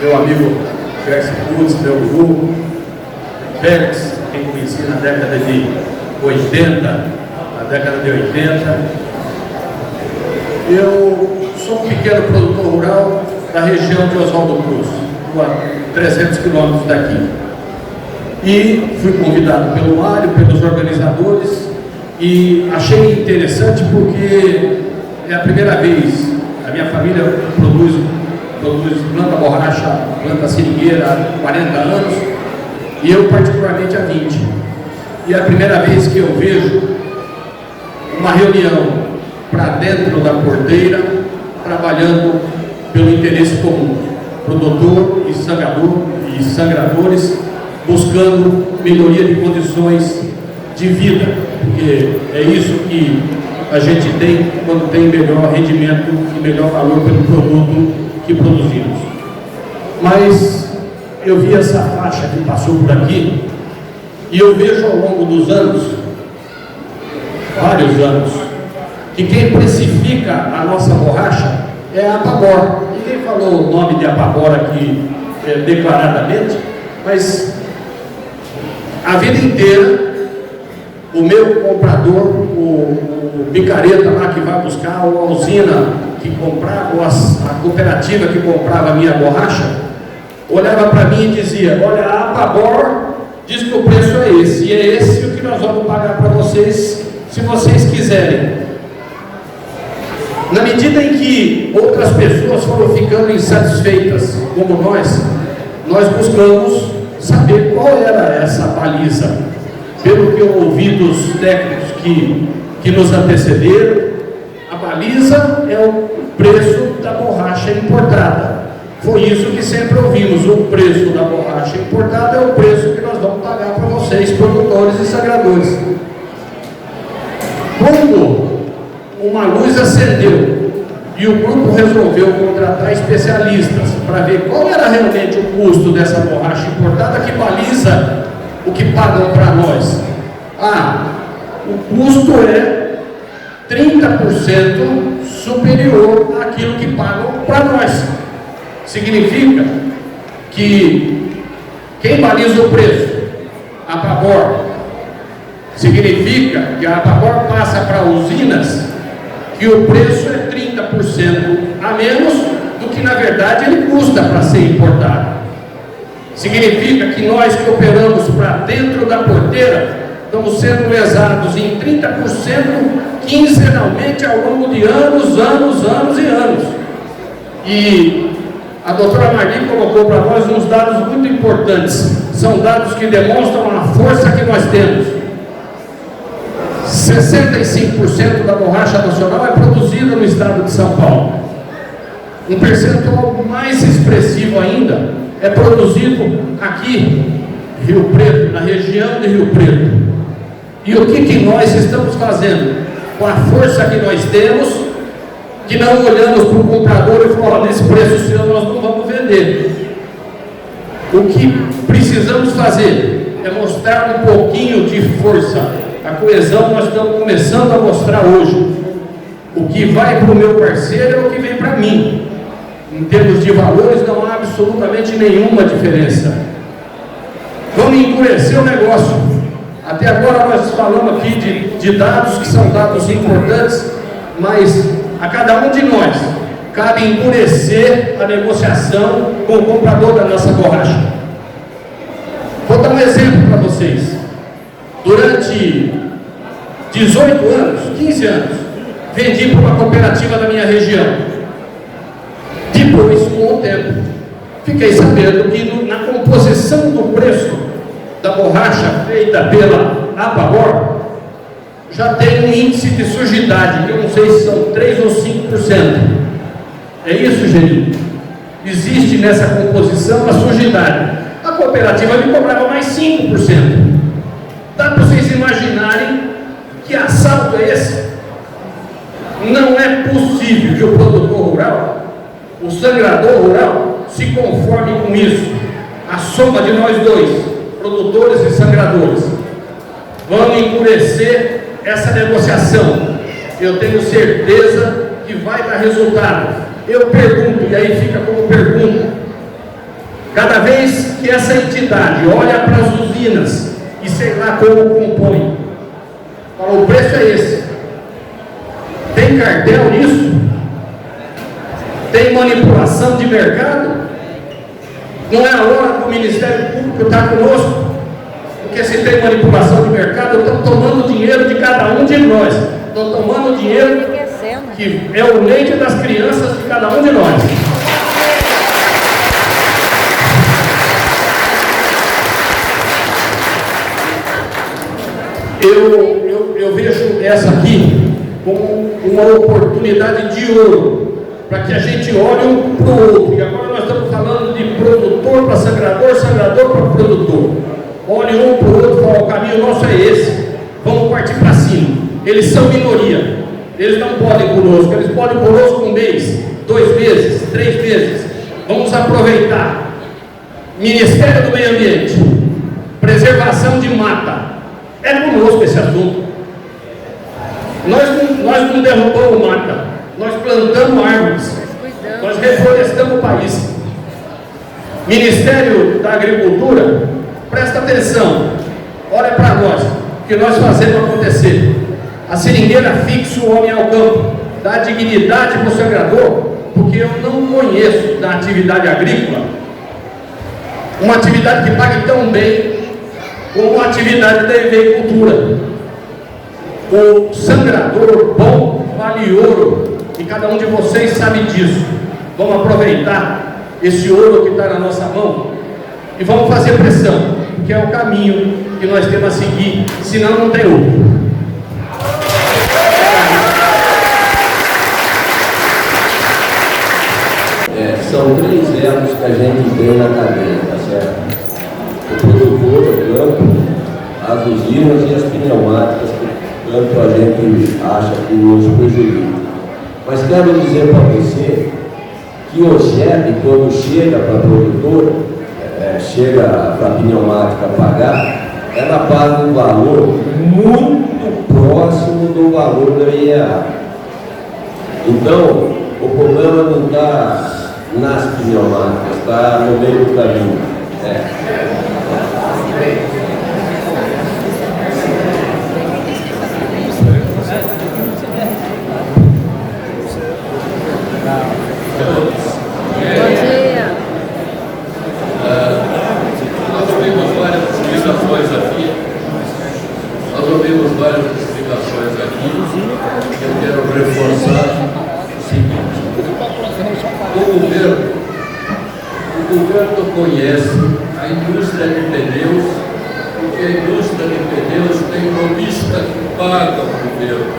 meu amigo Félix Putz, meu guru, Félix, quem conheci na década de 80, Eu sou um pequeno produtor rural da região de Oswaldo Cruz, a 300 quilômetros daqui. E fui convidado pelo Mário, pelos organizadores, e achei interessante porque é a primeira vez. A minha família produz planta borracha, planta seringueira há 40 anos, e eu particularmente há 20. E é a primeira vez que eu vejo uma reunião para dentro da porteira, trabalhando pelo interesse comum, produtor e sangradores, buscando melhoria de condições de vida, porque é isso que a gente tem quando tem melhor rendimento e melhor valor pelo produto que produzimos. Mas eu vi essa faixa que passou por aqui e eu vejo ao longo dos anos, vários anos, que quem precifica a nossa borracha é a Apagor. Ninguém falou o nome de Apagor aqui declaradamente, mas a vida inteira, o meu comprador, o picareta lá que vai buscar, ou a usina que comprava, ou a cooperativa que comprava a minha borracha, olhava para mim e dizia: olha, a Apagor diz que o preço é esse, e é esse o que nós vamos pagar para vocês, se vocês quiserem. Na medida em que outras pessoas foram ficando insatisfeitas, como nós buscamos saber qual era essa baliza. Pelo que eu ouvi dos técnicos que nos antecederam, a baliza é o preço da borracha importada. Foi isso que sempre ouvimos: o preço da borracha importada é o preço que nós vamos pagar para vocês, produtores e sangradores. Quando uma luz acendeu e o grupo resolveu contratar especialistas para ver qual era realmente o custo dessa borracha importada, que baliza o que pagam para nós. O custo é 30% superior àquilo que pagam para nós. Significa que Quem baliza o preço? A Apagor. Significa que a Apagor passa para usinas que o preço é 30% a menos do que na verdade ele custa para ser importado. Significa que nós que operamos para dentro da porteira estamos sendo lesados em 30% quinzenalmente ao longo de anos e anos. E a doutora Marli colocou para nós uns dados muito importantes. São dados que demonstram a força que nós temos. 65% da borracha nacional é produzida no estado de São Paulo. Um percentual mais expressivo ainda é produzido aqui, Rio Preto, na região de Rio Preto. E o que nós estamos fazendo? Com a força que nós temos, que não olhamos para o comprador e falamos, nesse preço seu nós não vamos vender. O que precisamos fazer é mostrar um pouquinho de força. A coesão nós estamos começando a mostrar hoje. O que vai para o meu parceiro é o que vem para mim. Em termos de valores não há absolutamente nenhuma diferença. Vamos endurecer o negócio. Até agora nós falamos aqui de dados que são dados importantes, mas a cada um de nós cabe endurecer a negociação com o comprador da nossa borracha. Vou dar um exemplo para vocês. Durante 18 anos, 15 anos, vendi para uma cooperativa da minha região. Depois, com o tempo, fiquei sabendo que na composição do preço da borracha feita pela Apagor, já tem um índice de sujidade, que eu não sei se são 3 ou 5%. É isso, Genil? Existe nessa composição a sujidade. A cooperativa me cobrava mais 5%. Dá para vocês imaginarem que assalto é esse? Não é possível que o produtor rural, o sangrador rural, se conforme com isso. A soma de nós dois, produtores e sangradores, vamos endurecer essa negociação. Eu tenho certeza que vai dar resultado. Eu pergunto, e aí fica como pergunta, cada vez que essa entidade olha para as usinas e sei lá como compõe, fala, o preço é esse. Tem cartel nisso? Tem manipulação de mercado? Não é a hora do Ministério Público estar conosco? Porque se tem manipulação de mercado, estão tomando dinheiro de cada um de nós. Estão tomando dinheiro que é o leite das crianças de cada um de nós. Eu vejo essa aqui como uma oportunidade de ouro, para que a gente olhe um para o outro. E agora nós estamos falando de produtor para sangrador, sangrador para produtor. Olhe um para o outro e fala, o caminho nosso é esse. Vamos partir para cima. Eles são minoria. Eles não podem conosco. Eles podem conosco um mês, 2 meses, 3 meses. Vamos aproveitar. Ministério do Meio Ambiente, preservação de mata. É conosco esse assunto. Nós não derrubamos mata. Nós plantamos árvores, nós reflorestamos o país. Ministério da Agricultura, presta atenção, olha para nós, que nós fazemos acontecer. A seringueira fixa o homem ao campo, dá dignidade para o sangrador, porque eu não conheço da atividade agrícola uma atividade que pague tão bem como a atividade da agricultura. O sangrador bom vale ouro. E cada um de vocês sabe disso. Vamos aproveitar esse ouro que está na nossa mão e vamos fazer pressão, que é o caminho que nós temos a seguir, senão não tem outro. São 3 elos que a gente tem na cadeia, tá certo? O produtor do campo, as usinas e as pneumáticas, que tanto a gente acha que nos prejudica. Mas quero dizer para você que o GEB, quando chega para produtor, chega para a pneumática pagar, ela paga um valor muito próximo do valor da IEA. Então, o problema não está nas pneumáticas, está no meio do caminho. O governo conhece a indústria de pneus, porque a indústria de pneus tem lobista que paga o governo.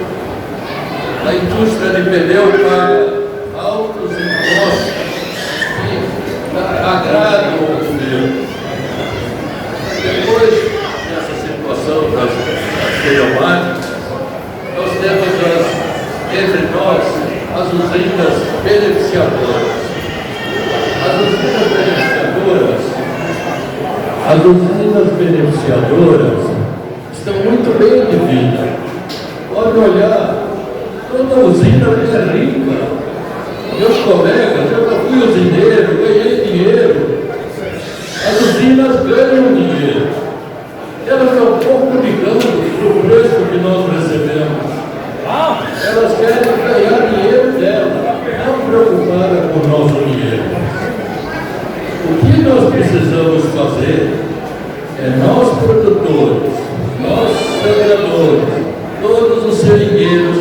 A indústria de pneu paga altos impostos que agradam ao governo. Depois dessa situação das pneumáticas, nós temos entre nós as usinas beneficiadoras. As usinas beneficiadoras estão muito bem de vida. Pode olhar, toda usina é rica. Meus colegas, eu já fui usineiro, ganhei dinheiro. As usinas ganham dinheiro. Elas estão pouco ligando para o preço que nós recebemos. Elas querem ganhar dinheiro delas, não preocupadas com o nosso dinheiro. O que nós precisamos fazer é nós produtores, nós sangradores, todos os seringueiros,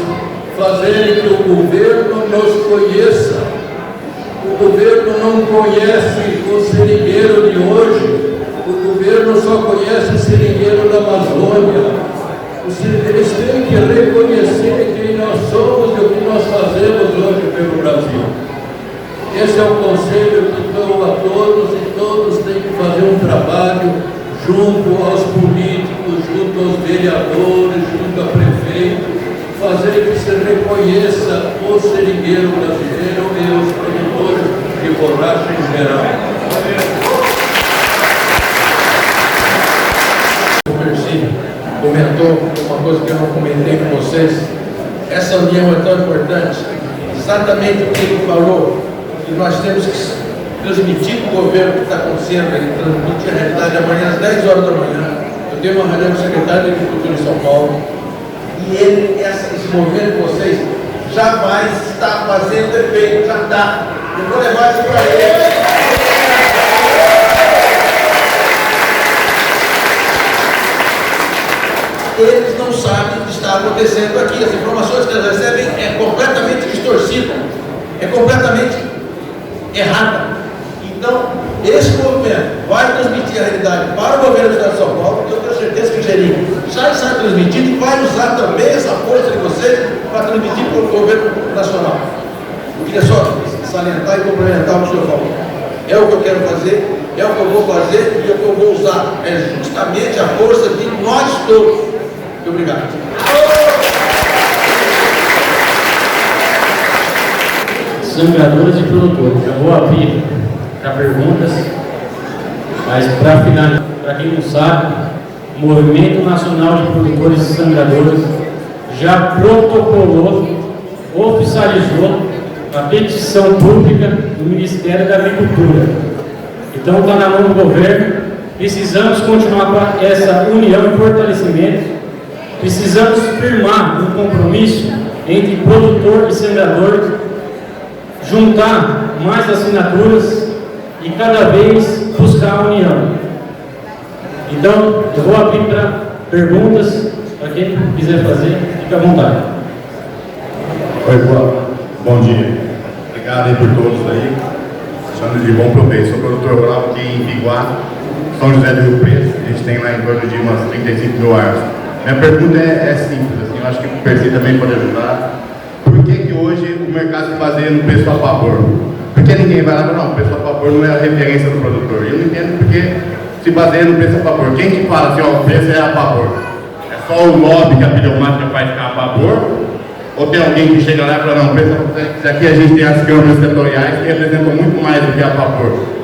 fazerem que o governo nos conheça. O governo não conhece o seringueiro de hoje, o governo só conhece o seringueiro da Amazônia. Eles têm que reconhecer quem nós somos e o que nós fazemos hoje pelo Brasil. Esse é o conselho que dou a todos, e todos têm que fazer um trabalho junto aos políticos, junto aos vereadores, junto a prefeito, fazer que se reconheça o seringueiro brasileiro e os produtores de borracha em geral. O Mercy comentou uma coisa que eu não comentei com vocês. Essa união é tão importante, exatamente o que ele falou, que nós temos que transmitir para o governo o que está acontecendo, ele transmitir a realidade amanhã às 10 horas da manhã. Eu tenho uma reunião com o secretário de Agricultura em São Paulo, e esse movimento de vocês já vai estar fazendo efeito, já está. Eu vou levar isso para ele. Eles não sabem o que está acontecendo aqui. As informações que eles recebem é completamente distorcida, é completamente errada. Então, esse movimento vai transmitir a realidade para o governo do Estado de São Paulo, porque eu tenho certeza que o Gerinho já está transmitindo e vai usar também essa força de vocês para transmitir para o governo nacional. Eu queria só salientar e complementar o que o senhor falou. É o que eu quero fazer, é o que eu vou fazer e é o que eu vou usar. É justamente a força de nós todos. Muito obrigado. Sangradores e produtores. Já vou abrir para perguntas, mas para finalizar, para quem não sabe, o Movimento Nacional de Produtores e Sangradores já protocolou, oficializou a petição pública do Ministério da Agricultura. Então está na mão do governo. Precisamos continuar com essa união e fortalecimento. Precisamos firmar um compromisso entre produtor e sangrador, juntar mais assinaturas e cada vez buscar a união. Então, eu vou abrir para perguntas, para quem quiser fazer, fique à vontade. Oi, bom dia. Obrigado aí por todos aí. Chamo de bom proveito. Sou produtor rural aqui em Biguá, São José do Rio Preto. A gente tem lá em torno de umas 35 mil árvores. Minha pergunta é simples, assim, eu acho que o Percy também pode ajudar. Por que hoje o mercado está fazendo preço a favor? Por que ninguém vai lá e fala, não, o preço a favor não é a referência do produtor? Eu não entendo porque se baseia no preço a favor. Quem que fala assim, ó, o preço é a favor? É só o lobby que a pneumática faz ficar a favor? Ou tem alguém que chega lá e fala, não, o preço a favor? Aqui a gente tem as câmaras setoriais que representam muito mais do que a favor.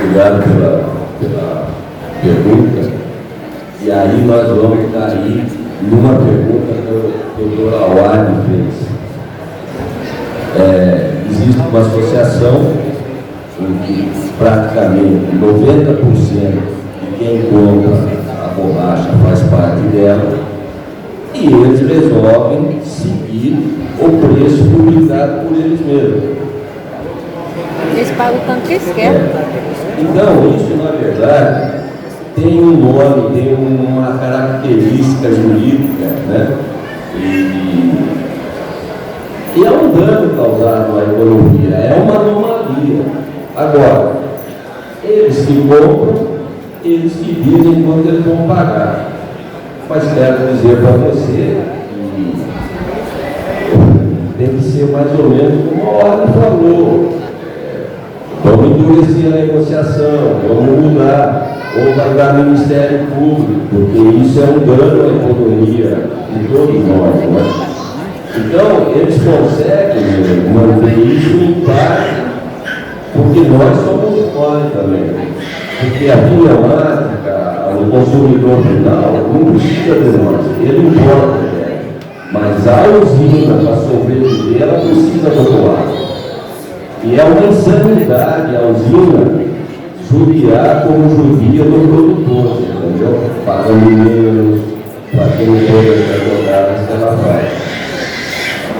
Obrigado pela pergunta. E aí nós vamos cair numa pergunta que o doutor Awad fez. Existe uma associação em que praticamente 90% de quem compra a borracha faz parte dela, e eles resolvem seguir o preço publicado por eles mesmos. Eles pagam o tanto que eles querem. Então, isso na verdade tem um nome, tem uma característica jurídica, né? E é um dano causado à economia, é uma anomalia. Agora, eles que compram, eles que dizem quanto eles vão pagar. Mas quero dizer para você que tem que ser mais ou menos como a ordem falou. Vamos endurecer a negociação, vamos mudar, ou vai dar Ministério Público, porque isso é um dano à economia de todos nós, né? Então, eles conseguem manter isso em parte, porque nós somos nós também. Porque a pneumática, o consumidor final, não precisa de nós, ele importa, né? Mas a usina, para sobreviver, ela precisa do doar. E é uma insanidade a usina judiar como judia do produtor, entendeu? Pagando menos, fazendo todas as jogadas que ela faz.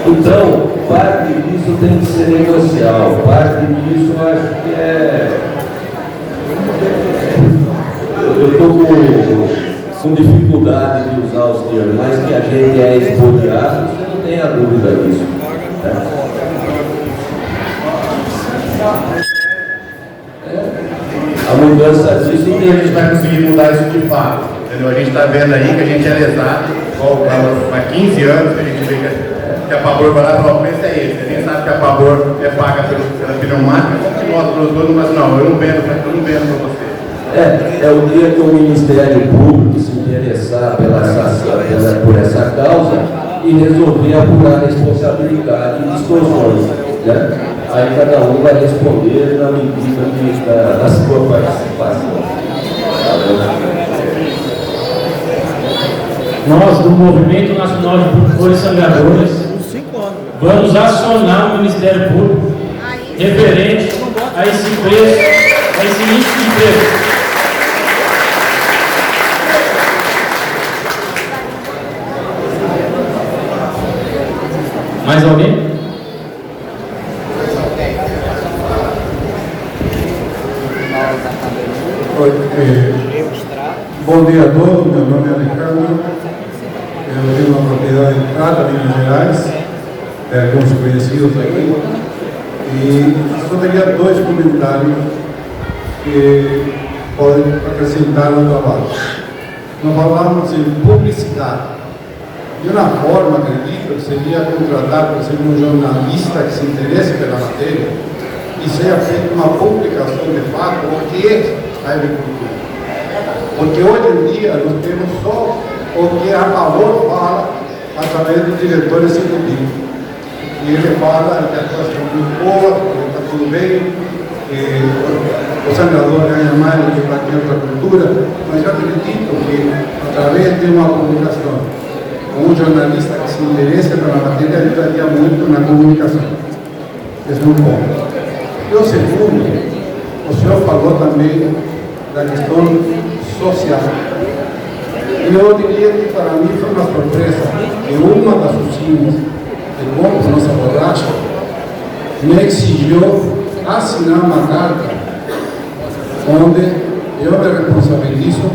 Então, parte disso tem que ser negocial, parte disso eu acho que eu estou com dificuldade de usar os termos, mas que a gente é expoliado, você não tem a dúvida disso. Né? A mudança disso e a gente vai conseguir mudar isso de fato. Entendeu? A gente está vendo aí que a gente é lesado, há 15 anos que a gente vê que a Pabor vai lá e fala, o preço é esse. A gente sabe que a Pabor é paga pela pneumática, como que nós produtores, mas não, eu não vendo para você. É o dia que o Ministério Público se interessar por essa causa e resolver apurar a responsabilidade e distorções. Né? Aí cada um vai responder na medida da sua participação. Nós, do Movimento Nacional de Produtores e Sangradores, vamos acionar o Ministério Público referente a esse preço, a esse índice de preço. Mais alguém? Bom dia a todos, meu nome é Ricardo, eu tenho uma propriedade em Prata, Minas Gerais, alguns conhecidos aqui, e só teria dois comentários que podem acrescentar no trabalho. Nós falamos em publicidade. De uma forma, acredito, que seria contratar, por exemplo, um jornalista que se interesse pela matéria e seja feita uma publicação de fato o que é a agricultura. Porque hoje em dia nós temos só o que a Pabor fala através do diretor executivo. E ele fala que a situação é muito boa, que está tudo bem, que o sangrador ganha mais do que qualquer outra cultura, mas eu acredito que através de uma publicação, um jornalista que se interessa pela matéria ajudaria muito na comunicação. Esse é um ponto. E o segundo, o senhor falou também da questão social. E eu diria que para mim foi uma surpresa que uma das usinas que compra nossa borracha me exigiu assinar uma carta onde eu me responsabilizo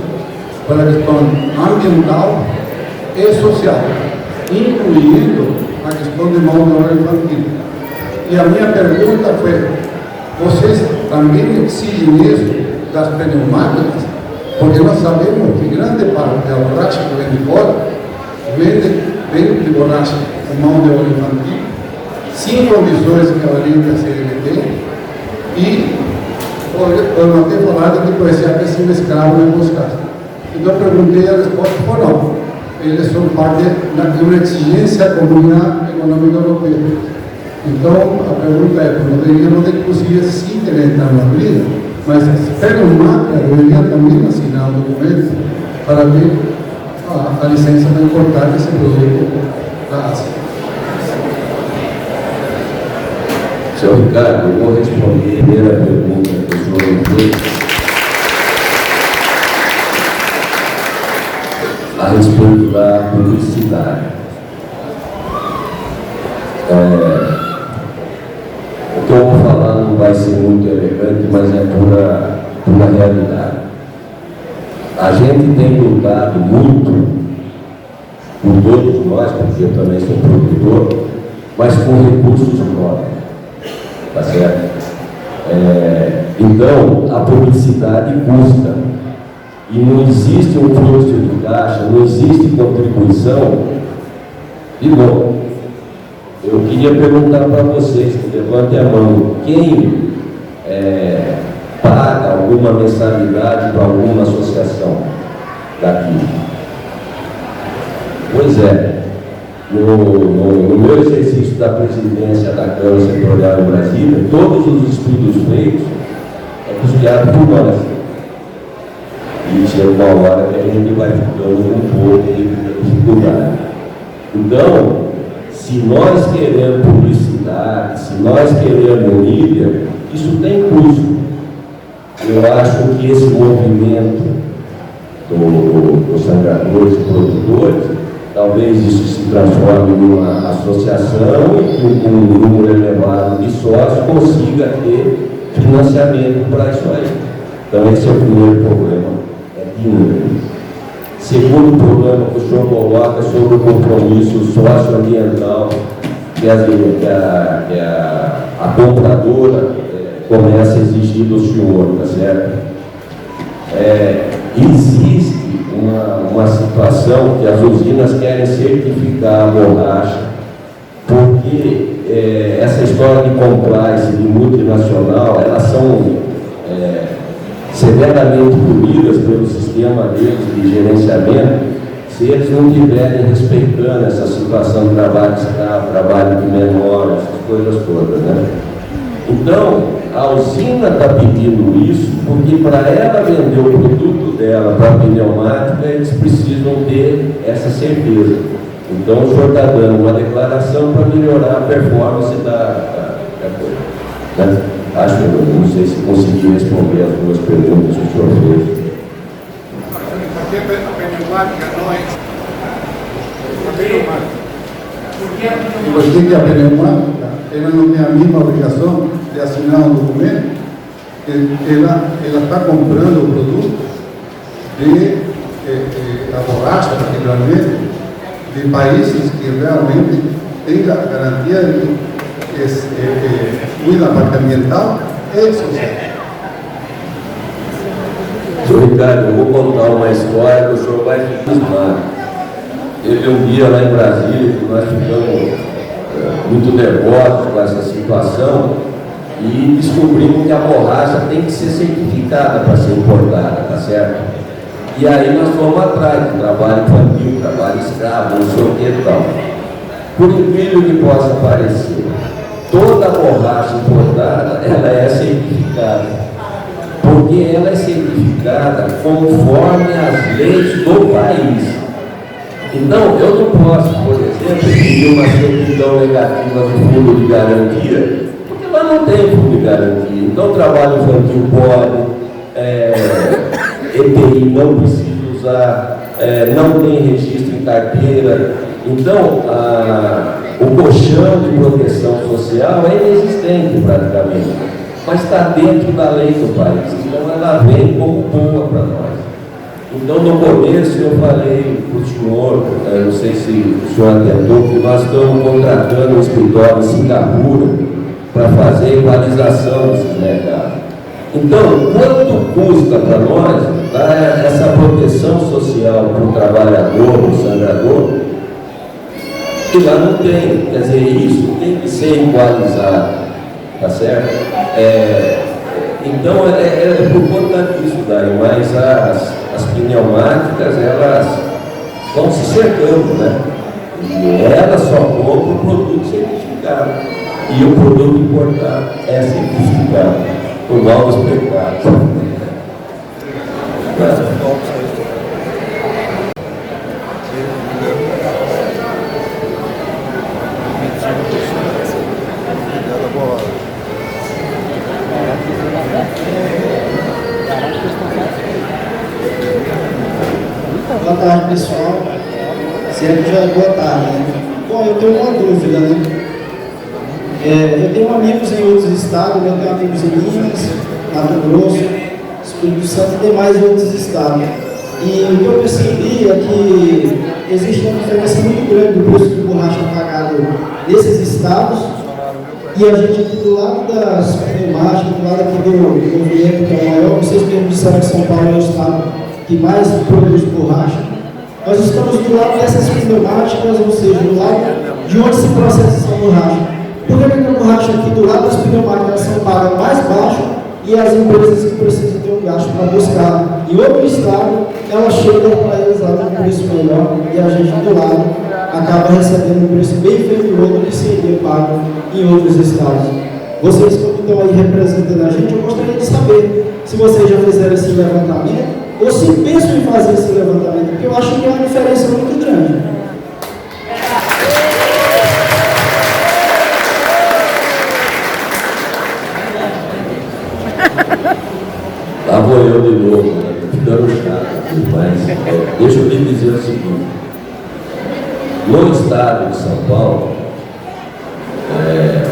pela questão ambiental e social, incluindo a questão de mão de obra infantil. E a minha pergunta foi, vocês também exigem isso das pneumáticas? Porque nós sabemos que grande parte da borracha que vem de fora vem de borracha com mão de obra infantil, sem condições equivalentes a CLT, e podemos até falar de que pode ser até sem escravo em alguns casos. Então eu perguntei, a resposta foi não. Eles são parte de uma exigência comum econômica europeia. Então, a pergunta é, poderíamos inclusive sim querer entrar na briga, mas pelo mapa deveria também assinar o documento para ter a licença para importar esse produto da Ásia. Senhor Ricardo, eu vou responder a primeira pergunta que o senhor me fez. A respeito da publicidade. O que eu vou falar não vai ser muito elegante, mas é pura realidade. a gente tem lutado muito, por todos nós, porque eu também sou produtor, mas com recursos próprios, tá certo? Então, a publicidade custa, e não existe um fluxo de caixa, não existe contribuição. De novo, eu queria perguntar para vocês, levante a mão, quem paga alguma mensalidade para alguma associação daqui? Pois é, no meu exercício da presidência da Câmara Setorial em Brasília, todos os estudos feitos custeados por nós. E chega uma hora que a gente vai ficando um pouco de dificuldade. Então, se nós queremos publicidade, se nós queremos mídia, isso tem custo. Eu acho que esse movimento dos sangradores e produtores, talvez isso se transforme em uma associação e com um número elevado de sócios consiga ter financiamento para isso aí. Então esse é o primeiro problema, é dinheiro. Segundo problema que o senhor coloca sobre o compromisso socioambiental que a compradora começa a exigir do senhor, tá certo? Existe uma situação que as usinas querem certificar a borracha, porque essa história de compliance de multinacional, elas são severamente punidas pelo sistema deles de gerenciamento, se eles não estiverem respeitando essa situação de trabalho escravo, trabalho de menor, essas coisas todas, né? Então, a usina está pedindo isso porque para ela vender o produto dela para a pneumática, eles precisam ter essa certeza. Então, o senhor está dando uma declaração para melhorar a performance da coisa. Né? Acho que eu não sei se consegui responder as duas perguntas que o senhor fez. Porque a pneumática não é... Eu gostei que a pneumática, ela não tem a mínima obrigação de assinar um documento, ela está comprando o produto da borracha, particularmente, de países que realmente têm a garantia de que cuida a parte ambiental e social. Senhor Ricardo, eu vou contar uma história que o senhor vai cismar. Teve um dia lá em Brasília que nós ficamos muito nervosos com essa situação e descobrimos que a borracha tem que ser certificada para ser importada, tá certo? E aí nós fomos atrás do trabalho infantil, trabalho escravo, não sei o que e tal. Por incrível que possa parecer, toda borracha importada, ela é certificada. Porque ela é certificada conforme as leis do país. Então, eu não posso, por exemplo, pedir uma certidão negativa do fundo de garantia, porque lá não tem fundo de garantia. Então, trabalho infantil pode, EPI não precisa usar, não tem registro em carteira. Então, o colchão de proteção social é inexistente praticamente, mas está dentro da lei do país. Então, ela vem como boa para nós. Então, no começo, eu falei para o senhor, não sei se o senhor atentou, que nós estamos contratando um escritório em Singapura para fazer a equalização desses mercados. Então, quanto custa para nós dar essa proteção social para o trabalhador, para o sangrador? Que lá não tem. Quer dizer, isso tem que ser igualizado, tá certo? Então, é por conta disso daí, mas as pneumáticas, elas vão se cercando, né? E elas só compram o produto certificado. E o produto importado é certificado por novos mercados. Boa tarde, pessoal. Sempre já é boa tarde, né? Bom, eu tenho uma dúvida, né? Eu tenho amigos em outros estados, eu tenho amigos em Minas, Mato Grosso, Espírito Santo e demais outros estados. E o que eu percebi é que existe uma diferença muito grande do preço de borracha pagado nesses estados e a gente aqui do lado das pneumáticas, do lado aqui do movimento que é o maior, vocês mesmos disseram que São Paulo é o estado que mais produz borracha. Nós estamos do lado dessas pneumáticas, ou seja, do lado de onde se processa essa borracha. Por que a borracha aqui do lado das pneumáticas são pagas mais baixo e as empresas que precisam ter um gasto para buscar em outro estado, elas chegam para eles lá com um preço melhor e a gente do lado acaba recebendo um preço bem inferior do que seria pago em outros estados. Vocês que estão aí representando a gente, eu gostaria de saber se vocês já fizeram esse levantamento ou se pensam em fazer esse levantamento, porque eu acho que é uma diferença muito grande. Lá vou eu de novo, né? Ficando chato, mas deixa eu lhe dizer o seguinte: no estado de São Paulo,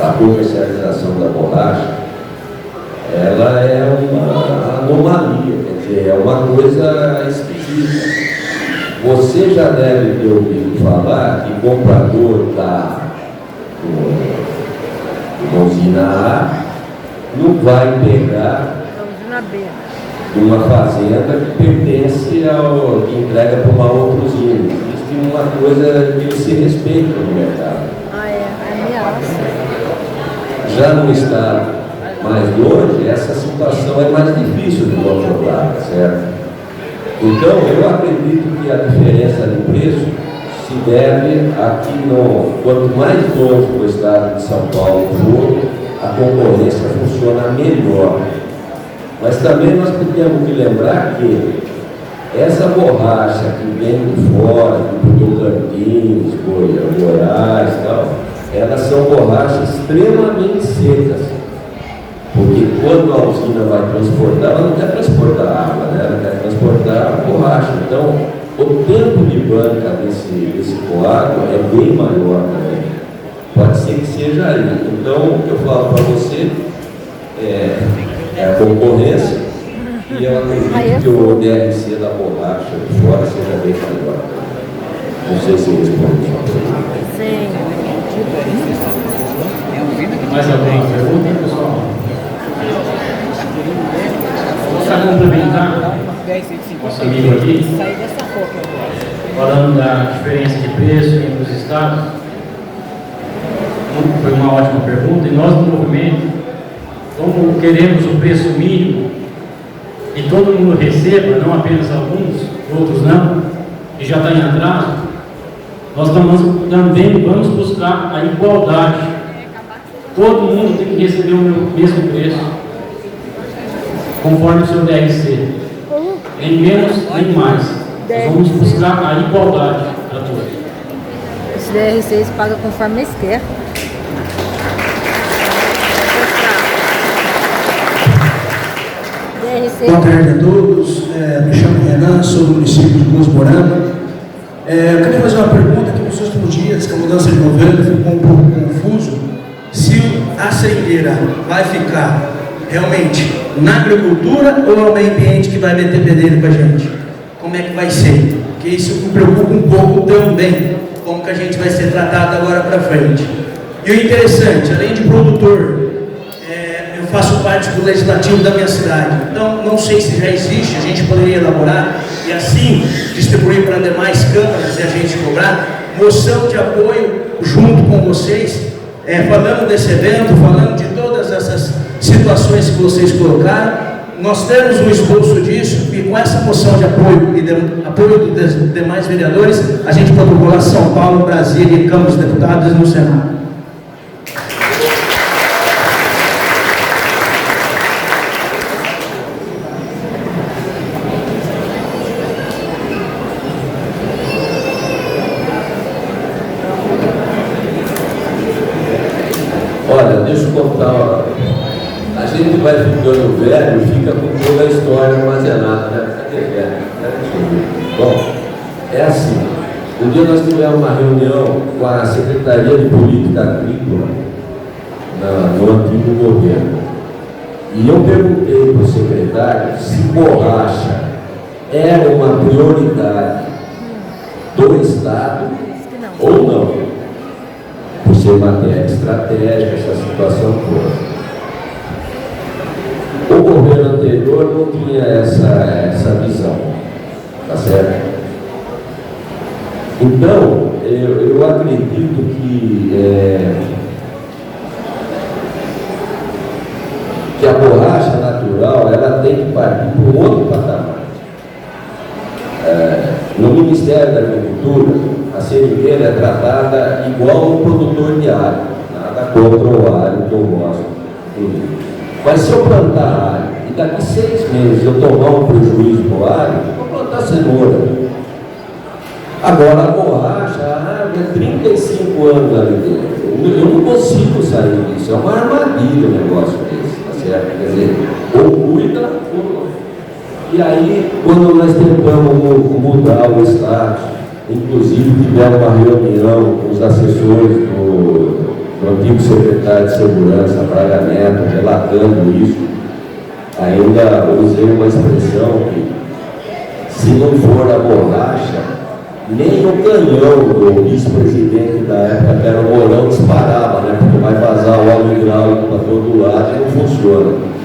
a comercialização da borracha, ela é uma anomalia, quer dizer, é uma coisa esquisita. Você já deve ter ouvido falar que comprador da usina A não vai pegar uma fazenda que pertence ao que entrega para uma outra usina. Existe uma coisa que eles se respeitam no mercado. Já no estado mais longe, essa situação é mais difícil de controlar, certo? Então, eu acredito que a diferença de preço se deve a que, quanto mais longe do estado de São Paulo for, a concorrência funciona melhor. Mas também nós temos que lembrar que essa borracha que vem de fora, do Tocantins, Goiás e tal, elas são borrachas extremamente secas. Porque quando a usina vai transportar, ela não quer transportar água, né? Ela quer transportar borracha. Então, o tempo de banca desse coágulo é bem maior também. Pode ser que seja aí. Então, o que eu falo para você é a concorrência, e eu acredito que o DRC da borracha de fora seja bem maior. Não sei se eu respondi. Sim. Mais alguém pergunta, pessoal? Para complementar nosso amigo aqui, falando da diferença de preço entre os estados, foi uma ótima pergunta, e nós no movimento, como queremos o preço mínimo e todo mundo receba, não apenas alguns, outros não, e já está em atraso, nós também vamos buscar a igualdade. Todo mundo tem que receber o mesmo preço, conforme o seu DRC, nem menos nem mais. Nós vamos buscar a igualdade para todos. Esse DRC se paga conforme eles querem. Boa tarde a todos, me chamo Renan, sou do município de Cruz Morama. Eu queria fazer uma pergunta que nos últimos dias, que a mudança de governo ficou um pouco confuso, se a seringueira vai ficar realmente na agricultura ou é o meio ambiente que vai meter bedelho com a gente? Como é que vai ser? Porque isso me preocupa um pouco também, como que a gente vai ser tratado agora para frente. E o interessante, além de produtor, eu faço parte do legislativo da minha cidade, então não sei se já existe, a gente poderia elaborar e assim distribuir para demais câmaras e a gente cobrar moção de apoio junto com vocês, falando desse evento, falando de todas essas situações que vocês colocaram. Nós temos um esboço disso e com essa moção de apoio e apoio dos demais vereadores, a gente protocolar São Paulo, Brasília e Câmara dos Deputados e no Senado. Olha, deixa eu contar. A gente vai ficando velho e fica com toda a história armazenada, né? Cadê velho? Bom, é assim. Um dia nós tivemos uma reunião com a Secretaria de Política Agrícola no antigo governo. E eu perguntei para o secretário se borracha é uma prioridade do Estado ou não, por ser matéria estratégica, essa situação toda. O governo anterior não tinha essa visão, tá certo? Então, eu acredito que a borracha natural ela tem que partir para um outro patamar. No Ministério da Agricultura, a seringueira é tratada igual o produtor de alho, nada contra o alho que eu gosto. Mas se eu plantar alho e daqui 6 meses eu tomar um prejuízo com o alho, eu vou plantar cenoura. Agora a borracha, a árvore é 35 anos ali dentro. Eu não consigo sair disso. É uma armadilha o negócio desse, tá certo? Quer dizer, ou cuida, ou... E aí, quando nós tentamos mudar o status, inclusive tivemos uma reunião com os assessores do antigo secretário de Segurança, Braga Neto, relatando isso, ainda usei uma expressão que, se não for a borracha, nem o canhão do vice-presidente da época, que era o Mourão, disparava, né? Porque vai vazar o óleo hidráulico para todo lado e não funciona.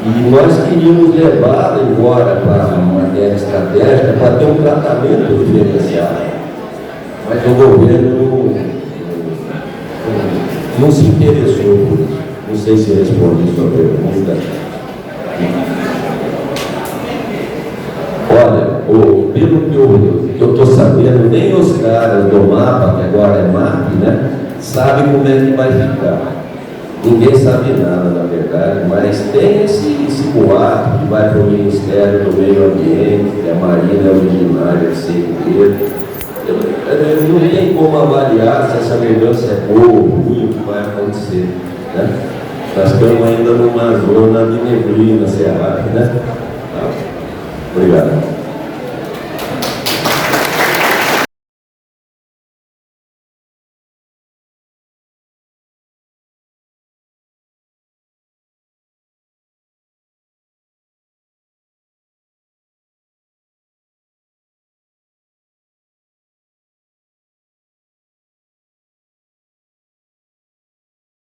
E nós queríamos levá-la embora para uma matéria estratégica para ter um tratamento diferenciado. Mas o governo não se interessou por isso. Não sei se respondi sua pergunta. Olha, pelo que eu estou sabendo, nem os caras do mapa, que agora é MAP, né, sabem como é que vai ficar. Ninguém sabe nada, na verdade, mas tem esse boato que vai para o Ministério do Meio Ambiente, que a Marina é originária de Seringueira. Não tem como avaliar se essa mudança é boa ou ruim, o que vai acontecer. Né? Nós estamos ainda numa zona de neblina, Cerrado, né? Obrigado.